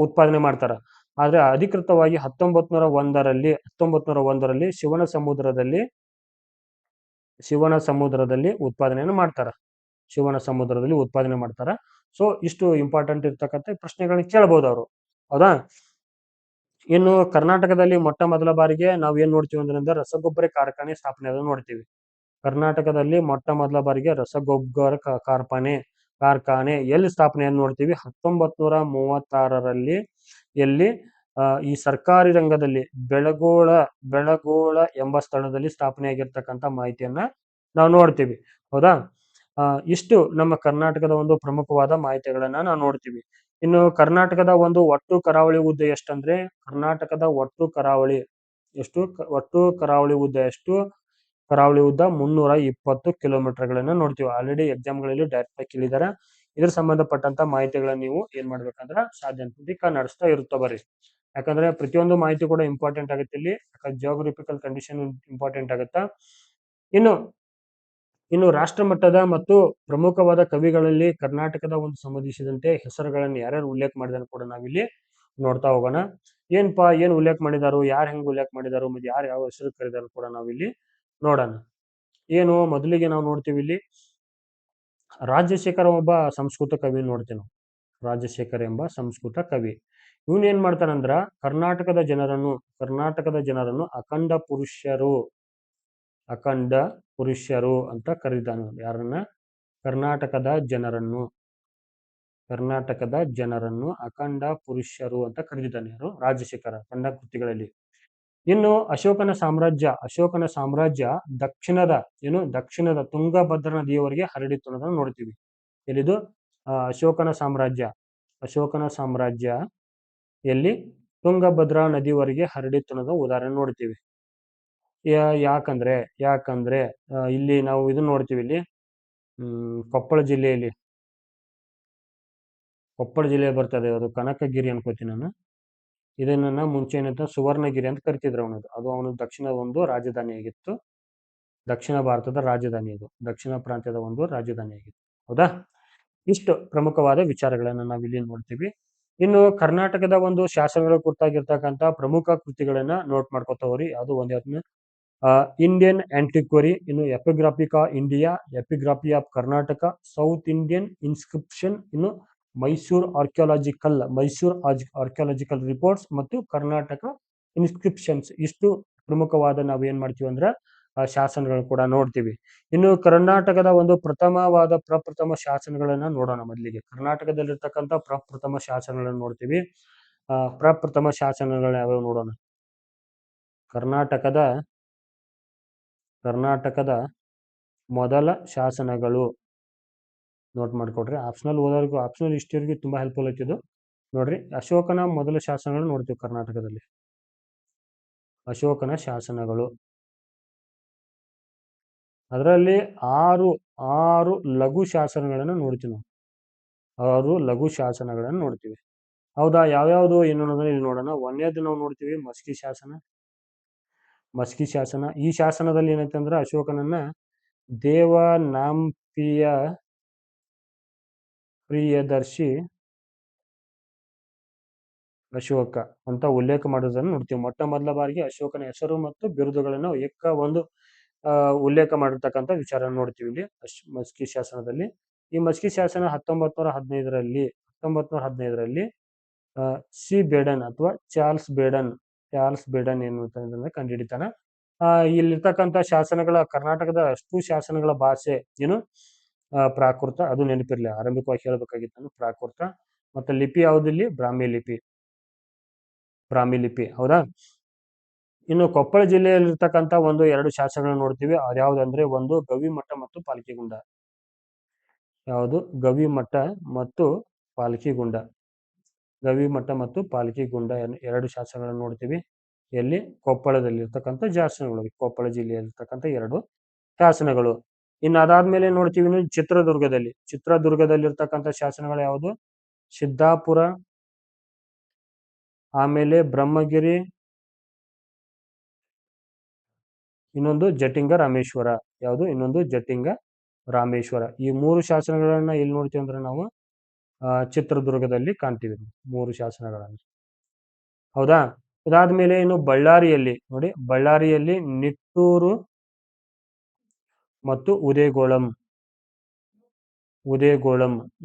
ಉತ್ಪಾದನೆ ಮಾಡ್ತಾರ. ಆದ್ರೆ ಅಧಿಕೃತವಾಗಿ 1901ರಲ್ಲಿ ಶಿವನ ಸಮುದ್ರದಲ್ಲಿ ಉತ್ಪಾದನೆಯನ್ನು ಮಾಡ್ತಾರ. ಸೊ ಇಷ್ಟು ಇಂಪಾರ್ಟೆಂಟ್ ಇರ್ತಕ್ಕಂಥ ಪ್ರಶ್ನೆಗಳನ್ನ ಕೇಳಬಹುದು ಅವರು. ಹೌದಾ? ಇನ್ನು ಕರ್ನಾಟಕದಲ್ಲಿ ಮೊಟ್ಟ ಮೊದಲ ಬಾರಿಗೆ ನಾವ್ ಏನ್ ನೋಡ್ತೀವಿ ಅಂದ್ರೆ ರಸಗೊಬ್ಬರ ಕಾರ್ಖಾನೆ ಸ್ಥಾಪನೆ ನೋಡ್ತೀವಿ. ಕರ್ನಾಟಕದಲ್ಲಿ ಮೊಟ್ಟ ಮೊದಲ ಬಾರಿಗೆ ರಸಗೊಬ್ಬರ ಕಾರ್ಖಾನೆ ಎಲ್ಲಿ ಸ್ಥಾಪನೆಯನ್ನು ನೋಡ್ತೀವಿ? 1936ರಲ್ಲಿ ಎಲ್ಲಿ ಈ ಸರ್ಕಾರಿ ರಂಗದಲ್ಲಿ ಬೆಳಗೋಳ ಎಂಬ ಸ್ಥಳದಲ್ಲಿ ಸ್ಥಾಪನೆಯಾಗಿರ್ತಕ್ಕಂಥ ಮಾಹಿತಿಯನ್ನ ನಾವು ನೋಡ್ತೀವಿ. ಹೌದಾ? ಇಷ್ಟು ನಮ್ಮ ಕರ್ನಾಟಕದ ಒಂದು ಪ್ರಮುಖವಾದ ಮಾಹಿತಿಗಳನ್ನ ನಾವು ನೋಡ್ತೀವಿ. ಇನ್ನು ಕರ್ನಾಟಕದ ಒಂದು ಒಟ್ಟು ಕರಾವಳಿ ಉದ್ದ ಎಷ್ಟಂದ್ರೆ ಕರ್ನಾಟಕದ ಒಟ್ಟು ಕರಾವಳಿ ಉದ್ದ 320 ಕಿಲೋಮೀಟರ್ಗಳನ್ನ ನೋಡ್ತೀವಿ. ಆಲ್ರೆಡಿ ಎಕ್ಸಾಮ್ಗಳಲ್ಲಿ ಡೈರೆಕ್ಟ್ ಆಗಿ ಕೇಳಿದಾರೆ. ಇದ್ರ ಸಂಬಂಧಪಟ್ಟಂತ ಮಾಹಿತಿಗಳನ್ನ ನೀವು ಏನ್ ಮಾಡ್ಬೇಕಂದ್ರ ಸಾಧ್ಯತೆ ನಡೆಸ್ತಾ ಇರುತ್ತಾ ಬರ್ರಿ. ಯಾಕಂದ್ರೆ ಪ್ರತಿಯೊಂದು ಮಾಹಿತಿ ಕೂಡ ಇಂಪಾರ್ಟೆಂಟ್ ಆಗುತ್ತೆ ಇಲ್ಲಿ. ಜಿಯೋಗ್ರಫಿಕಲ್ ಕಂಡೀಷನ್ ಇಂಪಾರ್ಟೆಂಟ್ ಆಗುತ್ತಾ. ಇನ್ನು ರಾಷ್ಟ್ರ ಮಟ್ಟದ ಮತ್ತು ಪ್ರಮುಖವಾದ ಕವಿಗಳಲ್ಲಿ ಕರ್ನಾಟಕದ ಒಂದು ಸಂಬಂಧಿಸಿದಂತೆ ಹೆಸರುಗಳನ್ನು ಯಾರ್ಯಾರು ಉಲ್ಲೇಖ ಮಾಡಿದಾರ ಕೂಡ ನಾವಿಲ್ಲಿ ನೋಡ್ತಾ ಹೋಗೋಣ. ಏನ್ ಉಲ್ಲೇಖ ಮಾಡಿದಾರು, ಯಾರು ಹೆಂಗ್ ಉಲ್ಲೇಖ ಮಾಡಿದಾರು, ಮತ್ತೆ ಯಾರು ಯಾವ ಹೆಸರು ಕರೆದಾರು ಕೂಡ ನಾವಿಲ್ಲಿ ನೋಡೋಣ. ಮೊದಲಿಗೆ ನಾವು ನೋಡ್ತೀವಿ ಇಲ್ಲಿ ರಾಜಶೇಖರ ಒಬ್ಬ ಸಂಸ್ಕೃತ ಕವಿ ನೋಡ್ತೀವಿ ನಾವು. ರಾಜಶೇಖರ ಎಂಬ ಸಂಸ್ಕೃತ ಕವಿ. ಇವನ್ ಏನ್ ಮಾಡ್ತಾನಂದ್ರ ಕರ್ನಾಟಕದ ಜನರನ್ನು ಅಖಂಡ ಪುರುಷರು ಅಂತ ಕರೀತಾನೆ. ಯಾರನ್ನ? ಕರ್ನಾಟಕದ ಜನರನ್ನು ಅಖಂಡ ಪುರುಷರು ಅಂತ ಕರೆದಿದ್ದಾನೆ. ಯಾರು? ರಾಜಶೇಖರ ತನ್ನ ಕೃತಿಗಳಲ್ಲಿ. ಇನ್ನು ಅಶೋಕನ ಸಾಮ್ರಾಜ್ಯ ದಕ್ಷಿಣದ ತುಂಗಭದ್ರಾ ನದಿಯವರೆಗೆ ಹರಡಿತ್ತು ಅನ್ನೋದನ್ನ ನೋಡ್ತೀವಿ. ಎಲ್ಲಿದು? ಅಶೋಕನ ಸಾಮ್ರಾಜ್ಯ ಎಲ್ಲಿ ತುಂಗಭದ್ರಾ ನದಿವರೆಗೆ ಹರಡಿತ್ತು ಅನ್ನೋದು ಉದಾಹರಣೆ ನೋಡ್ತೀವಿ. ಯಾಕಂದ್ರೆ ಇಲ್ಲಿ ನಾವು ಇದನ್ನ ನೋಡ್ತೀವಿ. ಇಲ್ಲಿ ಕೊಪ್ಪಳ ಜಿಲ್ಲೆಯಲ್ಲಿ ಬರ್ತದೆ. ಅದು ಕನಕಗಿರಿ ಅನ್ಕೋತೀನಿ ನಾನು. ಇದನ್ನ ಮುಂಚೆ ಏನಂತ ಸುವರ್ಣಗಿರಿ ಅಂತ ಕರಿತಿದ್ರು ಅವನದು. ಅದು ಅವನು ದಕ್ಷಿಣದ ಒಂದು ರಾಜಧಾನಿಯಾಗಿತ್ತು. ದಕ್ಷಿಣ ಭಾರತದ ರಾಜಧಾನಿ ಇದು. ದಕ್ಷಿಣ ಪ್ರಾಂತ್ಯದ ಒಂದು ರಾಜಧಾನಿಯಾಗಿತ್ತು. ಹೌದಾ? ಇಷ್ಟು ಪ್ರಮುಖವಾದ ವಿಚಾರಗಳನ್ನ ನಾವಿಲ್ಲಿ ನೋಡ್ತೀವಿ. ಇನ್ನು ಕರ್ನಾಟಕದ ಒಂದು ಶಾಸನಗಳ ಕುರಿತಾಗಿರ್ತಕ್ಕಂಥ ಪ್ರಮುಖ ಕೃತಿಗಳನ್ನ ನೋಟ್ ಮಾಡ್ಕೊತಾ ಹೋಗ್ರಿ. ಅದು ಒಂದೇ ಇಂಡಿಯನ್ ಆಂಟಿಕ್ವರಿ, ಇನ್ನು Epigraphica India, Epigraphy of Karnataka, South Indian Inscription, ಇನ್ನು ಮೈಸೂರು ಆರ್ಕಿಯಾಲಜಿಕಲ್ ರಿಪೋರ್ಟ್ಸ್ ಮತ್ತು ಕರ್ನಾಟಕ ಇನ್ಸ್ಕ್ರಿಪ್ಷನ್ಸ್. ಇಷ್ಟು ಪ್ರಮುಖವಾದ ನಾವು ಏನ್ ಮಾಡ್ತೀವಿ ಅಂದ್ರೆ ಶಾಸನಗಳನ್ನು ಕೂಡ ನೋಡ್ತೀವಿ. ಇನ್ನು ಕರ್ನಾಟಕದ ಒಂದು ಪ್ರಪ್ರಥಮ ಶಾಸನಗಳನ್ನ ನೋಡೋಣ. ಮೊದಲಿಗೆ ಕರ್ನಾಟಕದಲ್ಲಿರ್ತಕ್ಕಂಥ ಪ್ರಪ್ರಥಮ ಶಾಸನಗಳನ್ನು ನೋಡ್ತೀವಿ. ಪ್ರಪ್ರಥಮ ಶಾಸನಗಳು ಯಾವ್ಯಾವ ನೋಡೋಣ. ಕರ್ನಾಟಕದ ಮೊದಲ ಶಾಸನಗಳು ನೋಟ್ ಮಾಡ್ಕೊಡ್ರಿ. ಆಪ್ಷನಲ್ ಹಿಸ್ಟರಿಗೆ ತುಂಬಾ ಹೆಲ್ಪ್ಫುಲ್ ಆಗ್ತಿದ್ದು ನೋಡ್ರಿ. ಅಶೋಕನ ಮೊದಲ ಶಾಸನಗಳು ನೋಡ್ತೀವಿ ಕರ್ನಾಟಕದಲ್ಲಿ. ಅಶೋಕನ ಶಾಸನಗಳು, ಅದರಲ್ಲಿ ಆರು ಲಘು ಶಾಸನಗಳನ್ನು ನೋಡ್ತೀವಿ ನಾವು. 6 ಲಘು ಶಾಸನಗಳನ್ನು ನೋಡ್ತೀವಿ. ಹೌದಾ, ಯಾವ್ಯಾವ್ದು ಏನು ಅನ್ನೋದನ್ನ ಇಲ್ಲಿ ನೋಡೋಣ. ಒಂದನೇದು ನಾವು ನೋಡ್ತೀವಿ ಮಸ್ಕಿ ಶಾಸನ. ಈ ಶಾಸನದಲ್ಲಿ ಏನೈತೆ ಅಂದ್ರೆ ಅಶೋಕನನ್ನ ದೇವನಾಂಪಿಯ ಪ್ರಿಯದರ್ಶಿ ಅಶೋಕ ಅಂತ ಉಲ್ಲೇಖ ಮಾಡೋದನ್ನು ನೋಡ್ತೀವಿ. ಮೊಟ್ಟ ಮೊದಲ ಬಾರಿಗೆ ಅಶೋಕನ ಹೆಸರು ಮತ್ತು ಬಿರುದುಗಳನ್ನು ಒಂದು ಉಲ್ಲೇಖ ಮಾಡಿರ್ತಕ್ಕಂಥ ವಿಚಾರ ನೋಡ್ತೀವಿ ಇಲ್ಲಿ ಮಸ್ಕಿ ಶಾಸನದಲ್ಲಿ. ಈ ಮಸ್ಕಿ ಶಾಸನ 1915ರಲ್ಲಿ ಸಿ ಬೇಡನ್ ಅಥವಾ ಚಾರ್ಲ್ಸ್ ಬೇಡನ್ ಏನು ಕಂಡುಹಿಡಿತಾನ. ಇಲ್ಲಿರ್ತಕ್ಕಂಥ ಶಾಸನಗಳ ಕರ್ನಾಟಕದ ಅಷ್ಟು ಶಾಸನಗಳ ಭಾಷೆ ಏನು ಪ್ರಾಕೃತ, ಅದು ನೆನಪಿರ್ಲಿ. ಆರಂಭಿಕವಾಗಿ ಹೇಳ್ಬೇಕಾಗಿತ್ತು ನಾನು. ಪ್ರಾಕೃತ ಮತ್ತೆ ಲಿಪಿ ಯಾವುದಿಲ್ಲಿ? ಬ್ರಾಹ್ಮಿ ಲಿಪಿ. ಹೌದಾ. ಇನ್ನು ಕೊಪ್ಪಳ ಜಿಲ್ಲೆಯಲ್ಲಿರ್ತಕ್ಕಂಥ 2 ಶಾಸನಗಳನ್ನು ನೋಡ್ತೀವಿ. ಅದ್ಯಾವ್ದಂದ್ರೆ ಒಂದು ಗವಿಮಠ ಮತ್ತು ಪಾಲ್ಕಿಗುಂಡ. ಯಾವುದು? ಗವಿಮಠ ಮತ್ತು ಪಾಲ್ಕಿಗುಂಡ. 2 ಶಾಸನಗಳನ್ನು ನೋಡ್ತೀವಿ. ಎಲ್ಲಿ? ಕೊಪ್ಪಳ ಜಿಲ್ಲೆಯಲ್ಲಿರ್ತಕ್ಕಂಥ 2 ಶಾಸನಗಳು. ಇನ್ನು ಅದಾದ್ಮೇಲೆ ನೋಡ್ತೀವಿ ಚಿತ್ರದುರ್ಗದಲ್ಲಿರ್ತಕ್ಕಂಥ ಶಾಸನಗಳು ಯಾವುದು? ಸಿದ್ದಾಪುರ, ಆಮೇಲೆ ಬ್ರಹ್ಮಗಿರಿ, ಇನ್ನೊಂದು ಜಟಿಂಗ ರಾಮೇಶ್ವರ. ಯಾವುದು? ಇನ್ನೊಂದು ಜಟಿಂಗ ರಾಮೇಶ್ವರ. ಈ 3 ಶಾಸನಗಳನ್ನ ಎಲ್ಲಿ ನೋಡ್ತೀವಿ ಅಂದ್ರೆ ನಾವು ಚಿತ್ರದುರ್ಗದಲ್ಲಿ ಕಾಣ್ತೀವಿ. 3 ಶಾಸನಗಳನ್ನು. ಹೌದಾ. ಇದಾದ್ಮೇಲೆ ಇನ್ನು ಬಳ್ಳಾರಿಯಲ್ಲಿ ನಿಟ್ಟೂರು ಮತ್ತು ಉದಯಗೋಳಂ.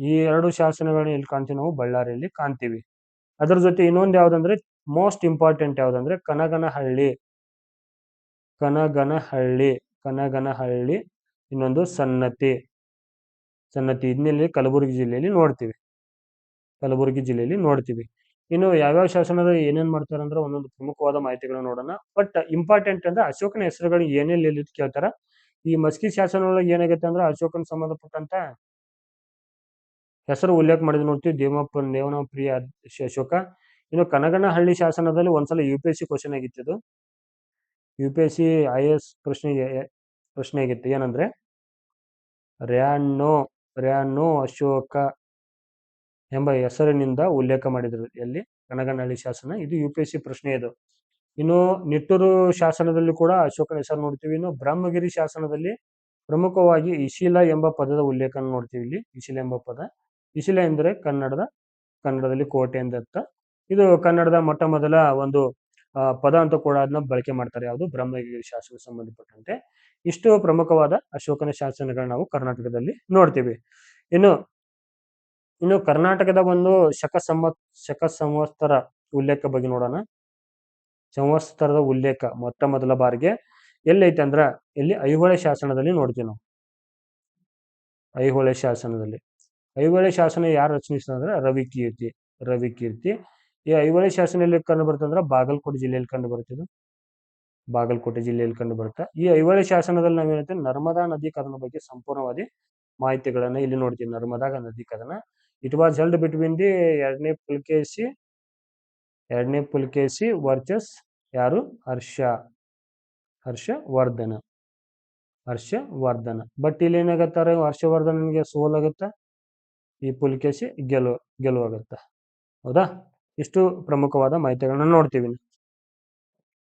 ಈ 2 ಶಾಸನಗಳನ್ನ ಎಲ್ಲಿ ಕಾಣ್ತೀವಿ ನಾವು? ಬಳ್ಳಾರಿಯಲ್ಲಿ ಕಾಣ್ತೀವಿ. ಅದರ ಜೊತೆ ಇನ್ನೊಂದು ಯಾವ್ದಂದ್ರೆ ಮೋಸ್ಟ್ ಇಂಪಾರ್ಟೆಂಟ್ ಯಾವ್ದಂದ್ರೆ ಕನಗನಹಳ್ಳಿ, ಇನ್ನೊಂದು ಸನ್ನತಿ. ಇದನ್ನೆಲ್ಲಿ? ಕಲಬುರಗಿ ಜಿಲ್ಲೆಯಲ್ಲಿ ನೋಡ್ತೀವಿ. ಇನ್ನು ಯಾವ್ಯಾವ ಶಾಸನದ ಏನೇನ್ ಮಾಡ್ತಾರೆ ಅಂದ್ರೆ ಒಂದೊಂದು ಪ್ರಮುಖವಾದ ಮಾಹಿತಿಗಳನ್ನ ನೋಡೋಣ. ಬಟ್ ಇಂಪಾರ್ಟೆಂಟ್ ಅಂದ್ರೆ ಅಶೋಕನ ಹೆಸರುಗಳು ಏನೆಲ್ಲಿ ಕೇಳ್ತಾರ. ಈ ಮಸ್ಕಿ ಶಾಸನದೊಳಗೆ ಏನಾಗುತ್ತೆ ಅಂದ್ರೆ ಅಶೋಕನ ಸಂಬಂಧಪಟ್ಟಂತ ಹೆಸರು ಉಲ್ಲೇಖ ಮಾಡಿದ್ ನೋಡ್ತೀವಿ. ದೇವನಾಂಪ್ರಿಯ ಅಶೋಕ. ಇನ್ನು ಕನಗನಹಳ್ಳಿ ಶಾಸನದಲ್ಲಿ ಒಂದ್ಸಲ UPSC ಕ್ವಶನ್ ಆಗಿತ್ತು. UPSC IAS ಪ್ರಶ್ನೆ ಆಗಿತ್ತು. ಏನಂದ್ರೆ ರ್ಯಾನೋ ಅಶೋಕ ಎಂಬ ಹೆಸರಿನಿಂದ ಉಲ್ಲೇಖ ಮಾಡಿದ್ರು. ಎಲ್ಲಿ? ಕನಗನಹಳ್ಳಿ ಶಾಸನ. ಇದು UPSC ಪ್ರಶ್ನೆ ಇದು. ಇನ್ನು ನಿಟ್ಟೂರು ಶಾಸನದಲ್ಲಿ ಕೂಡ ಅಶೋಕನ ಹೆಸರು ನೋಡ್ತೀವಿ. ಇನ್ನು ಬ್ರಹ್ಮಗಿರಿ ಶಾಸನದಲ್ಲಿ ಪ್ರಮುಖವಾಗಿ ಇಶಿಲ ಎಂಬ ಪದದ ಉಲ್ಲೇಖ ನೋಡ್ತೀವಿ. ಇಲ್ಲಿ ಇಶಿಲ ಎಂಬ ಪದ. ಇಶಿಲ ಎಂದರೆ ಕನ್ನಡದಲ್ಲಿ ಕೋಟೆ ಎಂದರ್ಥ. ಇದು ಕನ್ನಡದ ಮೊಟ್ಟ ಮೊದಲ ಒಂದು ಪದ ಅಂತ ಕೂಡ ಅದನ್ನ ಬಳಕೆ ಮಾಡ್ತಾರೆ. ಯಾವುದು? ಬ್ರಹ್ಮಗಿರಿ ಶಾಸನ ಸಂಬಂಧಪಟ್ಟಂತೆ. ಇಷ್ಟು ಪ್ರಮುಖವಾದ ಅಶೋಕನ ಶಾಸನಗಳನ್ನ ನಾವು ಕರ್ನಾಟಕದಲ್ಲಿ ನೋಡ್ತೀವಿ. ಇನ್ನು ಕರ್ನಾಟಕದ ಒಂದು ಶಕ ಸಂವತ್ಸರ ಉಲ್ಲೇಖ ಬಗ್ಗೆ ನೋಡೋಣ. ಸಂವತ್ಸರದ ಉಲ್ಲೇಖ ಮೊಟ್ಟ ಮೊದಲ ಬಾರಿಗೆ ಎಲ್ಲೈತೆ ಅಂದ್ರ ಇಲ್ಲಿ ಐಹೊಳೆ ಶಾಸನದಲ್ಲಿ ನೋಡ್ತೀವಿ ನಾವು. ಐಹೊಳೆ ಶಾಸನ ಯಾರು ರಚನಿಸಿದ ಅಂದ್ರೆ ರವಿಕೀರ್ತಿ. ಈ ಐಹೊಳೆ ಶಾಸನ ಎಲ್ಲಿ ಕಂಡು ಬರ್ತದೆ ಅಂದ್ರೆ ಬಾಗಲಕೋಟೆ ಜಿಲ್ಲೆಯಲ್ಲಿ ಕಂಡು ಬರುತ್ತೆ. ಈ ಐಹೊಳೆ ಶಾಸನದಲ್ಲಿ ನಾವೇನೈತೆ ನರ್ಮದಾ ನದಿ ಕದನ ಬಗ್ಗೆ ಸಂಪೂರ್ಣವಾದ ಮಾಹಿತಿಗಳನ್ನ ಇಲ್ಲಿ ನೋಡ್ತೀವಿ. ನರ್ಮದಾ ನದಿ ಕದನ it was held between the ಎರಡನೇ ಪುಲಕೇಶಿ ವರ್ಸಸ್ ಯಾರು? ಹರ್ಷವರ್ಧನ. ಬಟ್ ಇಲ್ಲಿ ಏನಾಗತ್ತಾರೆ? ಹರ್ಷವರ್ಧನ್ಗೆ ಸೋಲಾಗುತ್ತ, ಈ ಪುಲಕೇಶಿ ಗೆಲುವಾಗುತ್ತ. ಹೌದಾ. ಇಷ್ಟು ಪ್ರಮುಖವಾದ ಮಾಹಿತಿಗಳನ್ನ ನೋಡ್ತೀವಿ.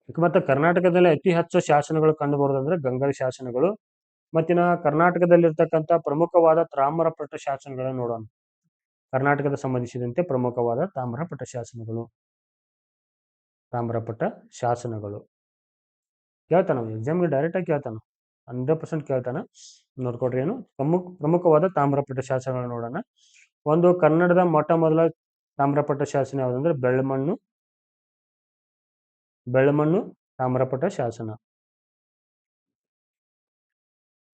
ಮತ್ತೆ ಕರ್ನಾಟಕದಲ್ಲಿ ಅತಿ ಹೆಚ್ಚು ಶಾಸನಗಳು ಕಂಡು ಬರೋದಂದ್ರೆ ಗಂಗರ ಶಾಸನಗಳು. ಮತ್ತಿನ ಕರ್ನಾಟಕದಲ್ಲಿರ್ತಕ್ಕಂಥ ಪ್ರಮುಖವಾದ ತಾಮ್ರಪಟ್ಟ ಶಾಸನಗಳನ್ನ ನೋಡೋಣ. ಕರ್ನಾಟಕದ ಸಂಬಂಧಿಸಿದಂತೆ ಪ್ರಮುಖವಾದ ತಾಮ್ರಪಟ್ಟ ಶಾಸನಗಳು ಕೇಳ್ತಾನ. ಎಕ್ಸಾಮ್ಗೆ ಡೈರೆಕ್ಟ್ ಆಗಿ ಕೇಳ್ತಾನ. 100% ಕೇಳ್ತಾನ. ನೋಡ್ಕೊಡ್ರಿ. ಏನು ಪ್ರಮುಖವಾದ ತಾಮ್ರಪಟ್ಟ ಶಾಸನಗಳನ್ನ ನೋಡೋಣ. ಒಂದು ಕನ್ನಡದ ಮೊಟ್ಟ ಮೊದಲ ತಾಮ್ರಪಟ್ಟ ಶಾಸನ ಯಾವುದಂದ್ರೆ ಬೆಳಮಣ್ಣು ತಾಮ್ರಪಟ್ಟ ಶಾಸನ.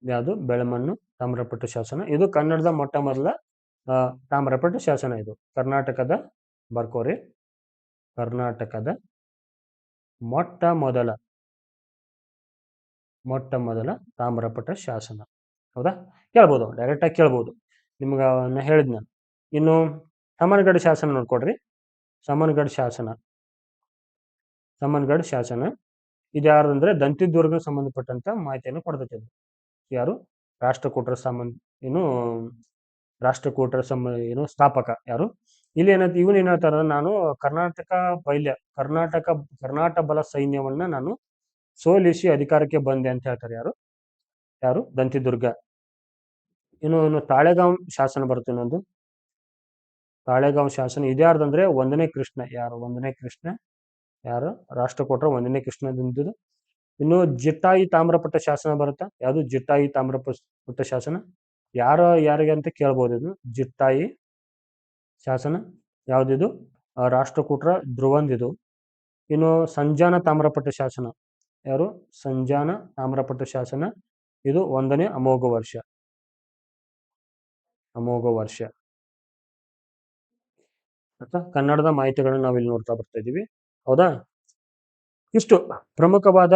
ಯಾವುದು? ಬೆಳಮಣ್ಣು ತಾಮ್ರಪಟ್ಟ ಶಾಸನ. ಇದು ಕನ್ನಡದ ಮೊಟ್ಟ ಮೊದಲ ತಾಮ್ರಪಟ್ಟ ಶಾಸನ. ಇದು ಕರ್ನಾಟಕದ, ಬರ್ಕೋರಿ, ಕರ್ನಾಟಕದ ಮೊಟ್ಟ ಮೊದಲ ತಾಮ್ರಪಟ್ಟ ಶಾಸನ. ಹೌದಾ? ಕೇಳ್ಬೋದು, ಡೈರೆಕ್ಟ್ ಆಗಿ ಕೇಳ್ಬೋದು. ನಿಮ್ಗೆ ನಾ ಹೇಳಿದ್ ನಾನು. ಇನ್ನು ಸಮನ್ಗಢ ಶಾಸನ ನೋಡ್ಕೊಡ್ರಿ. ಸಮನ್ಗಢ ಶಾಸನ ಇದು ಯಾರ್ದಂದ್ರೆ ದಂತಿದುರ್ಗ ಸಂಬಂಧಪಟ್ಟಂತ ಮಾಹಿತಿಯನ್ನು ಕೊಡ್ತೈತೆ. ಯಾರು? ರಾಷ್ಟ್ರಕೂಟರ ಸ್ಥಾಪಕ ಯಾರು? ಇಲ್ಲಿ ಏನಂತ ಇವನು ಏನ್ ಹೇಳ್ತಾರ, ನಾನು ಕರ್ನಾಟಕ ಬಲ ಸೈನ್ಯವನ್ನ ನಾನು ಸೋಲಿಸಿ ಅಧಿಕಾರಕ್ಕೆ ಬಂದೆ ಅಂತ ಹೇಳ್ತಾರೆ. ಯಾರು? ದಂತಿದುರ್ಗ. ಇನ್ನು ತಾಳೆಗಾಂವ್ ಶಾಸನ ಬರುತ್ತೆ. ಇನ್ನೊಂದು ತಾಳೆಗಾಂವ್ ಶಾಸನ ಇದ್ಯಾರ್ದಂದ್ರೆ ಒಂದನೇ ಕೃಷ್ಣ. ಯಾರು? ರಾಷ್ಟ್ರಕೂಟರ ಒಂದನೇ ಕೃಷ್ಣದಿಂದದು. ಇನ್ನು ಜಿಟ್ಟಾಯಿ ತಾಮ್ರಪಟ್ಟ ಶಾಸನ ಬರುತ್ತಾ? ಯಾವುದು? ಜಿಟ್ಟಾಯಿ ತಾಮ್ರಪಟ್ಟ ಶಾಸನ ಯಾರಿಗೆ ಅಂತ ಕೇಳ್ಬೋದು. ಇದು ಜಿಟ್ಟಾಯಿ ಶಾಸನ ಯಾವ್ದಿದು? ರಾಷ್ಟ್ರಕೂಟರ ಧ್ರುವಂದಿದು. ಇನ್ನು ಸಂಜಾನ ತಾಮ್ರಪಟ್ಟ ಶಾಸನ. ಯಾರು? ಸಂಜಾನ ತಾಮ್ರಪಟ್ಟ ಶಾಸನ. ಇದು ಒಂದನೇ ಅಮೋಘ ವರ್ಷ. ಕನ್ನಡದ ಮಾಹಿತಿಗಳನ್ನು ನಾವಿಲ್ಲಿ ನೋಡ್ತಾ ಬರ್ತಾ ಇದೀವಿ. ಹೌದಾ? ಇಷ್ಟು ಪ್ರಮುಖವಾದ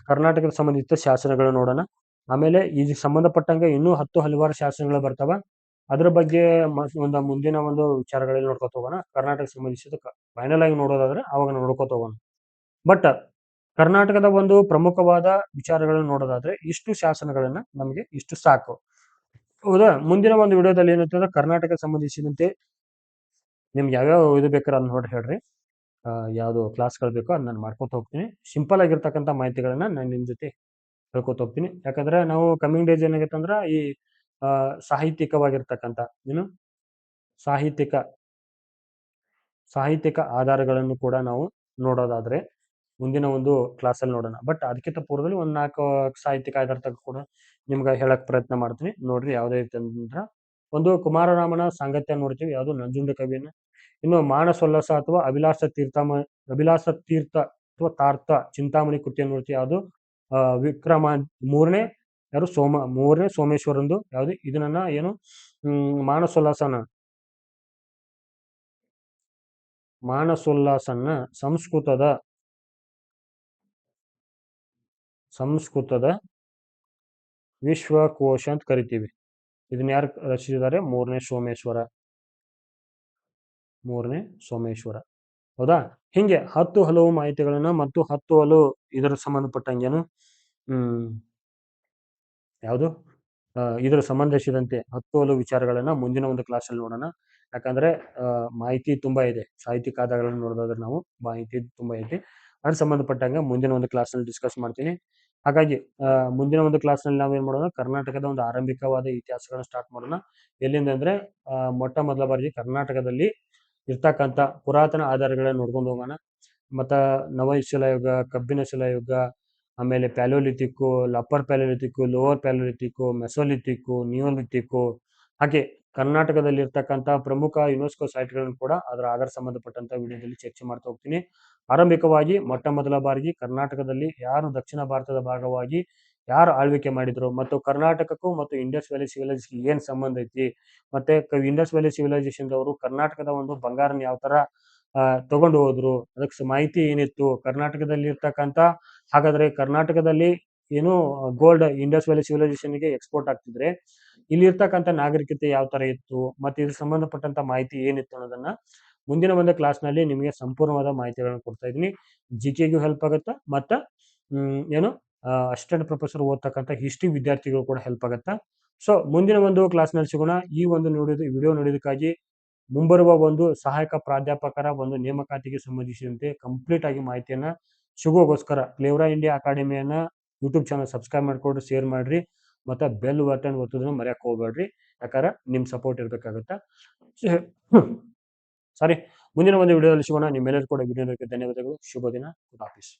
ಕರ್ನಾಟಕದ ಸಂಬಂಧಿತ ಶಾಸನಗಳು ನೋಡೋಣ. ಆಮೇಲೆ ಇದಕ್ಕೆ ಸಂಬಂಧಪಟ್ಟಂಗೆ ಇನ್ನೂ ಹಲವಾರು ಶಾಸನಗಳು ಬರ್ತಾವ. ಅದ್ರ ಬಗ್ಗೆ ಮುಂದಿನ ಒಂದು ವಿಚಾರಗಳಲ್ಲಿ ನೋಡ್ಕೊತ ಹೋಗೋಣ. ಕರ್ನಾಟಕ ಸಂಬಂಧಿಸಿದ ಫೈನಲ್ ಆಗಿ ನೋಡೋದಾದ್ರೆ ಅವಾಗ ನೋಡ್ಕೊತ ಹೋಗೋಣ. ಬಟ್ ಕರ್ನಾಟಕದ ಒಂದು ಪ್ರಮುಖವಾದ ವಿಚಾರಗಳನ್ನು ನೋಡೋದಾದ್ರೆ ಇಷ್ಟು ಶಾಸನಗಳನ್ನ ನಮಗೆ ಇಷ್ಟು ಸಾಕು. ಹೌದಾ? ಮುಂದಿನ ಒಂದು ವಿಡಿಯೋದಲ್ಲಿ ಏನಂತಂದ್ರೆ ಕರ್ನಾಟಕ ಸಂಬಂಧಿಸಿದಂತೆ ನಿಮ್ಗೆ ಯಾವ್ಯಾವ ಇದು ಬೇಕಾದ್ರೆ ಅದನ್ನ ನೋಡಿ ಹೇಳ್ರಿ. ಯಾವುದು ಕ್ಲಾಸ್ಗಳು ಬೇಕೋ ಅದನ್ನ ನಾನು ಮಾಡ್ಕೊತ ಹೋಗ್ತೀನಿ. ಸಿಂಪಲ್ ಆಗಿರ್ತಕ್ಕಂಥ ಮಾಹಿತಿಗಳನ್ನ ನಾನು ನಿಮ್ಮ ಜೊತೆ ಹೇಳ್ಕೊತ ಹೋಗ್ತೀನಿ. ಯಾಕಂದ್ರೆ ನಾವು ಕಮಿಂಗ್ ಡೇಸ್ ಏನಾಗತ್ತೆ ಅಂದ್ರೆ ಈ ಸಾಹಿತ್ಯಿಕವಾಗಿರ್ತಕ್ಕಂಥ ಸಾಹಿತ್ಯಿಕ ಆಧಾರಗಳನ್ನು ಕೂಡ ನಾವು ನೋಡೋದಾದ್ರೆ ಮುಂದಿನ ಒಂದು ಕ್ಲಾಸಲ್ಲಿ ನೋಡೋಣ. ಬಟ್ ಅದಕ್ಕಿಂತ ಪೂರ್ವದಲ್ಲಿ ಒಂದು 4 ಸಾಹಿತ್ಯಿಕ ಆಧಾರ ಕೂಡ ನಿಮ್ಗೆ ಹೇಳಕ್ ಪ್ರಯತ್ನ ಮಾಡ್ತೀನಿ. ನೋಡ್ರಿ ಯಾವುದೇ ರೀತಿ ಅಂದ್ರೆ ಒಂದು ಕುಮಾರರಾಮನ ಸಾಂಗತ್ಯ ನೋಡ್ತೀವಿ, ಯಾವುದು? ನಂಜುಂಡ ಕವಿಯನ್ನ. ಇನ್ನು ಮಾನಸೋಲ್ಲಾಸ ಅಥವಾ ಅಭಿಲಾಷ ತೀರ್ಥ ಅಥವಾ ತಾರ್ಥ ಚಿಂತಾಮಣಿ ಕೃತಿಯನ್ನು ನೋಡ್ತೀವಿ, ಯಾವುದು? ಮೂರನೇ ಸೋಮೇಶ್ವರಂದು. ಯಾವುದು? ಇದನ್ನ ಏನು ಮಾನಸೋಲ್ಲಾಸನ ಸಂಸ್ಕೃತದ ವಿಶ್ವಕೋಶ ಅಂತ ಕರಿತೀವಿ. ಇದನ್ನ ಯಾರು ರಚಿಸಿದ್ದಾರೆ? ಮೂರನೇ ಸೋಮೇಶ್ವರ. ಹೌದಾ? ಹಿಂಗೆ ಹಲವು ಮಾಹಿತಿಗಳನ್ನ ಮತ್ತು ಹಲವು ಇದರ ಸಂಬಂಧಪಟ್ಟಂಗೇನು ಯಾವುದು ಇದರ ಸಂಬಂಧಿಸಿದಂತೆ ಹಲವು ವಿಚಾರಗಳನ್ನ ಮುಂದಿನ ಒಂದು ಕ್ಲಾಸಲ್ಲಿ ನೋಡೋಣ. ಯಾಕಂದ್ರೆ ಮಾಹಿತಿ ತುಂಬಾ ಇದೆ. ಸಾಹಿತ್ಯಿಕ ಆಧಾರಗಳನ್ನು ನೋಡೋದಾದ್ರೆ ನಾವು ಮಾಹಿತಿ ತುಂಬಾ ಇದೆ. ಅದ್ರ ಸಂಬಂಧಪಟ್ಟಂಗೆ ಮುಂದಿನ ಒಂದು ಕ್ಲಾಸ್ನಲ್ಲಿ ಡಿಸ್ಕಸ್ ಮಾಡ್ತೀನಿ. ಹಾಗಾಗಿ ಮುಂದಿನ ಒಂದು ಕ್ಲಾಸ್ನಲ್ಲಿ ನಾವೇನ್ ಮಾಡೋಣ, ಕರ್ನಾಟಕದ ಒಂದು ಆರಂಭಿಕವಾದ ಇತಿಹಾಸಗಳನ್ನ ಸ್ಟಾರ್ಟ್ ಮಾಡೋಣ. ಎಲ್ಲಿಂದ ಅಂದ್ರೆ ಮೊಟ್ಟ ಮೊದಲ ಬಾರಿಗೆ ಕರ್ನಾಟಕದಲ್ಲಿ ಇರ್ತಕ್ಕಂಥ ಪುರಾತನ ಆಧಾರಗಳನ್ನ ನೋಡ್ಕೊಂಡು ಹೋಗೋಣ. ಮತ್ತ ನವಶಿಲಾಯುಗ, ಕಬ್ಬಿಣ ಶಿಲಾಯುಗ, ಆಮೇಲೆ Palaeolithic, upper Palaeolithic, lower Palaeolithic, Mesolithic, Neolithic, ಹಾಗೆ ಕರ್ನಾಟಕದಲ್ಲಿ ಇರ್ತಕ್ಕಂಥ ಪ್ರಮುಖ ಯುನೆಸ್ಕೋ ಸೈಟ್ಗಳನ್ನು ಕೂಡ ಅದರ ಆಧಾರ ಸಂಬಂಧಪಟ್ಟಂತ ವಿಡಿಯೋದಲ್ಲಿ ಚರ್ಚೆ ಮಾಡ್ತಾ ಹೋಗ್ತೀನಿ. ಆರಂಭಿಕವಾಗಿ ಮೊಟ್ಟ ಮೊದಲ ಬಾರಿಗೆ ಕರ್ನಾಟಕದಲ್ಲಿ ಯಾರು ದಕ್ಷಿಣ ಭಾರತದ ಭಾಗವಾಗಿ ಯಾರು ಆಳ್ವಿಕೆ ಮಾಡಿದ್ರು, ಮತ್ತು ಕರ್ನಾಟಕಕ್ಕೂ ಮತ್ತು ಇಂಡಸ್ ವ್ಯಾಲಿ ಸಿವಿಲೈಸೇಷನ್ ಏನ್ ಸಂಬಂಧ ಐತಿ, ಮತ್ತೆ ಇಂಡಸ್ ವ್ಯಾಲಿ ಸಿವಿಲೈಸೇಷನ್ ಅವರು ಕರ್ನಾಟಕದ ಒಂದು ಬಂಗಾರನ ಯಾವ ತರ ತಗೊಂಡು ಹೋದ್ರು, ಅದಕ್ಕೆ ಮಾಹಿತಿ ಏನಿತ್ತು, ಕರ್ನಾಟಕದಲ್ಲಿ ಇರ್ತಕ್ಕಂಥ ಹಾಗಾದ್ರೆ ಕರ್ನಾಟಕದಲ್ಲಿ ಏನು ಗೋಲ್ಡ್ ಇಂಡಸ್ ವ್ಯಾಲಿ ಸಿವಿಲೈಸೇಷನ್ಗೆ ಎಕ್ಸ್ಪೋರ್ಟ್ ಆಗ್ತಿದ್ರೆ ಇಲ್ಲಿ ಇರ್ತಕ್ಕಂಥ ನಾಗರಿಕತೆ ಯಾವ ತರ ಇತ್ತು, ಮತ್ತೆ ಇದ್ರ ಸಂಬಂಧಪಟ್ಟಂತ ಮಾಹಿತಿ ಏನಿತ್ತು ಅನ್ನೋದನ್ನ ಮುಂದಿನ ಒಂದು ಕ್ಲಾಸ್ ನಲ್ಲಿ ನಿಮಗೆ ಸಂಪೂರ್ಣವಾದ ಮಾಹಿತಿಗಳನ್ನು ಕೊಡ್ತಾ ಇದ್ದೀನಿ. ಜಿಕೆಗೂ ಹೆಲ್ಪ್ ಆಗುತ್ತಾ, ಮತ್ತ ಏನು ಅಸಿಸ್ಟೆಂಟ್ ಪ್ರೊಫೆಸರ್ ಓದ್ತಕ್ಕಂಥ ಹಿಸ್ಟ್ರಿ ವಿದ್ಯಾರ್ಥಿಗಳು ಕೂಡ ಹೆಲ್ಪ್ ಆಗುತ್ತಾ. ಸೊ ಮುಂದಿನ ಒಂದು ಕ್ಲಾಸ್ ನಲ್ಲಿ ಸಿಗೋಣ. ಈ ಒಂದು ವಿಡಿಯೋ ನೋಡೋದಕ್ಕಾಗಿ ಮುಂಬರುವ ಒಂದು ಸಹಾಯಕ ಪ್ರಾಧ್ಯಾಪಕರ ಒಂದು ನೇಮಕಾತಿಗೆ ಸಂಬಂಧಿಸಿದಂತೆ ಕಂಪ್ಲೀಟ್ ಆಗಿ ಮಾಹಿತಿಯನ್ನ ಸಿಗೋಗೋಸ್ಕರ ಕ್ಲೇವ್ರಾ ಇಂಡಿಯಾ ಅಕಾಡೆಮಿಯನ್ನ ಯೂಟ್ಯೂಬ್ ಚಾನಲ್ ಸಬ್ಸ್ಕ್ರೈಬ್ ಮಾಡ್ಕೊಡ್ರಿ, ಶೇರ್ ಮಾಡ್ರಿ, ಮತ್ತೆ ಬೆಲ್ ಬಟನ್ ಒತ್ತೋದನ್ನ ಮರೆಯಕ್ಕೆ ಹೋಗ್ಬೇಡ್ರಿ. ಯಾಕಂದ್ರೆ ನಿಮ್ ಸಪೋರ್ಟ್ ಇರ್ಬೇಕಾಗತ್ತ. ಸಾರಿ, ಮುಂದಿನ ಒಂದು ವಿಡಿಯೋದಲ್ಲಿ ಸಿಗೋಣ. ನಿಮ್ಮೆಲ್ಲರೂ ಕೂಡ ವಿಡಿಯೋ ನೋಡೋಕೆ ಧನ್ಯವಾದಗಳು. ಶುಭ ದಿನ. ಖುದಾಫಿಸ್.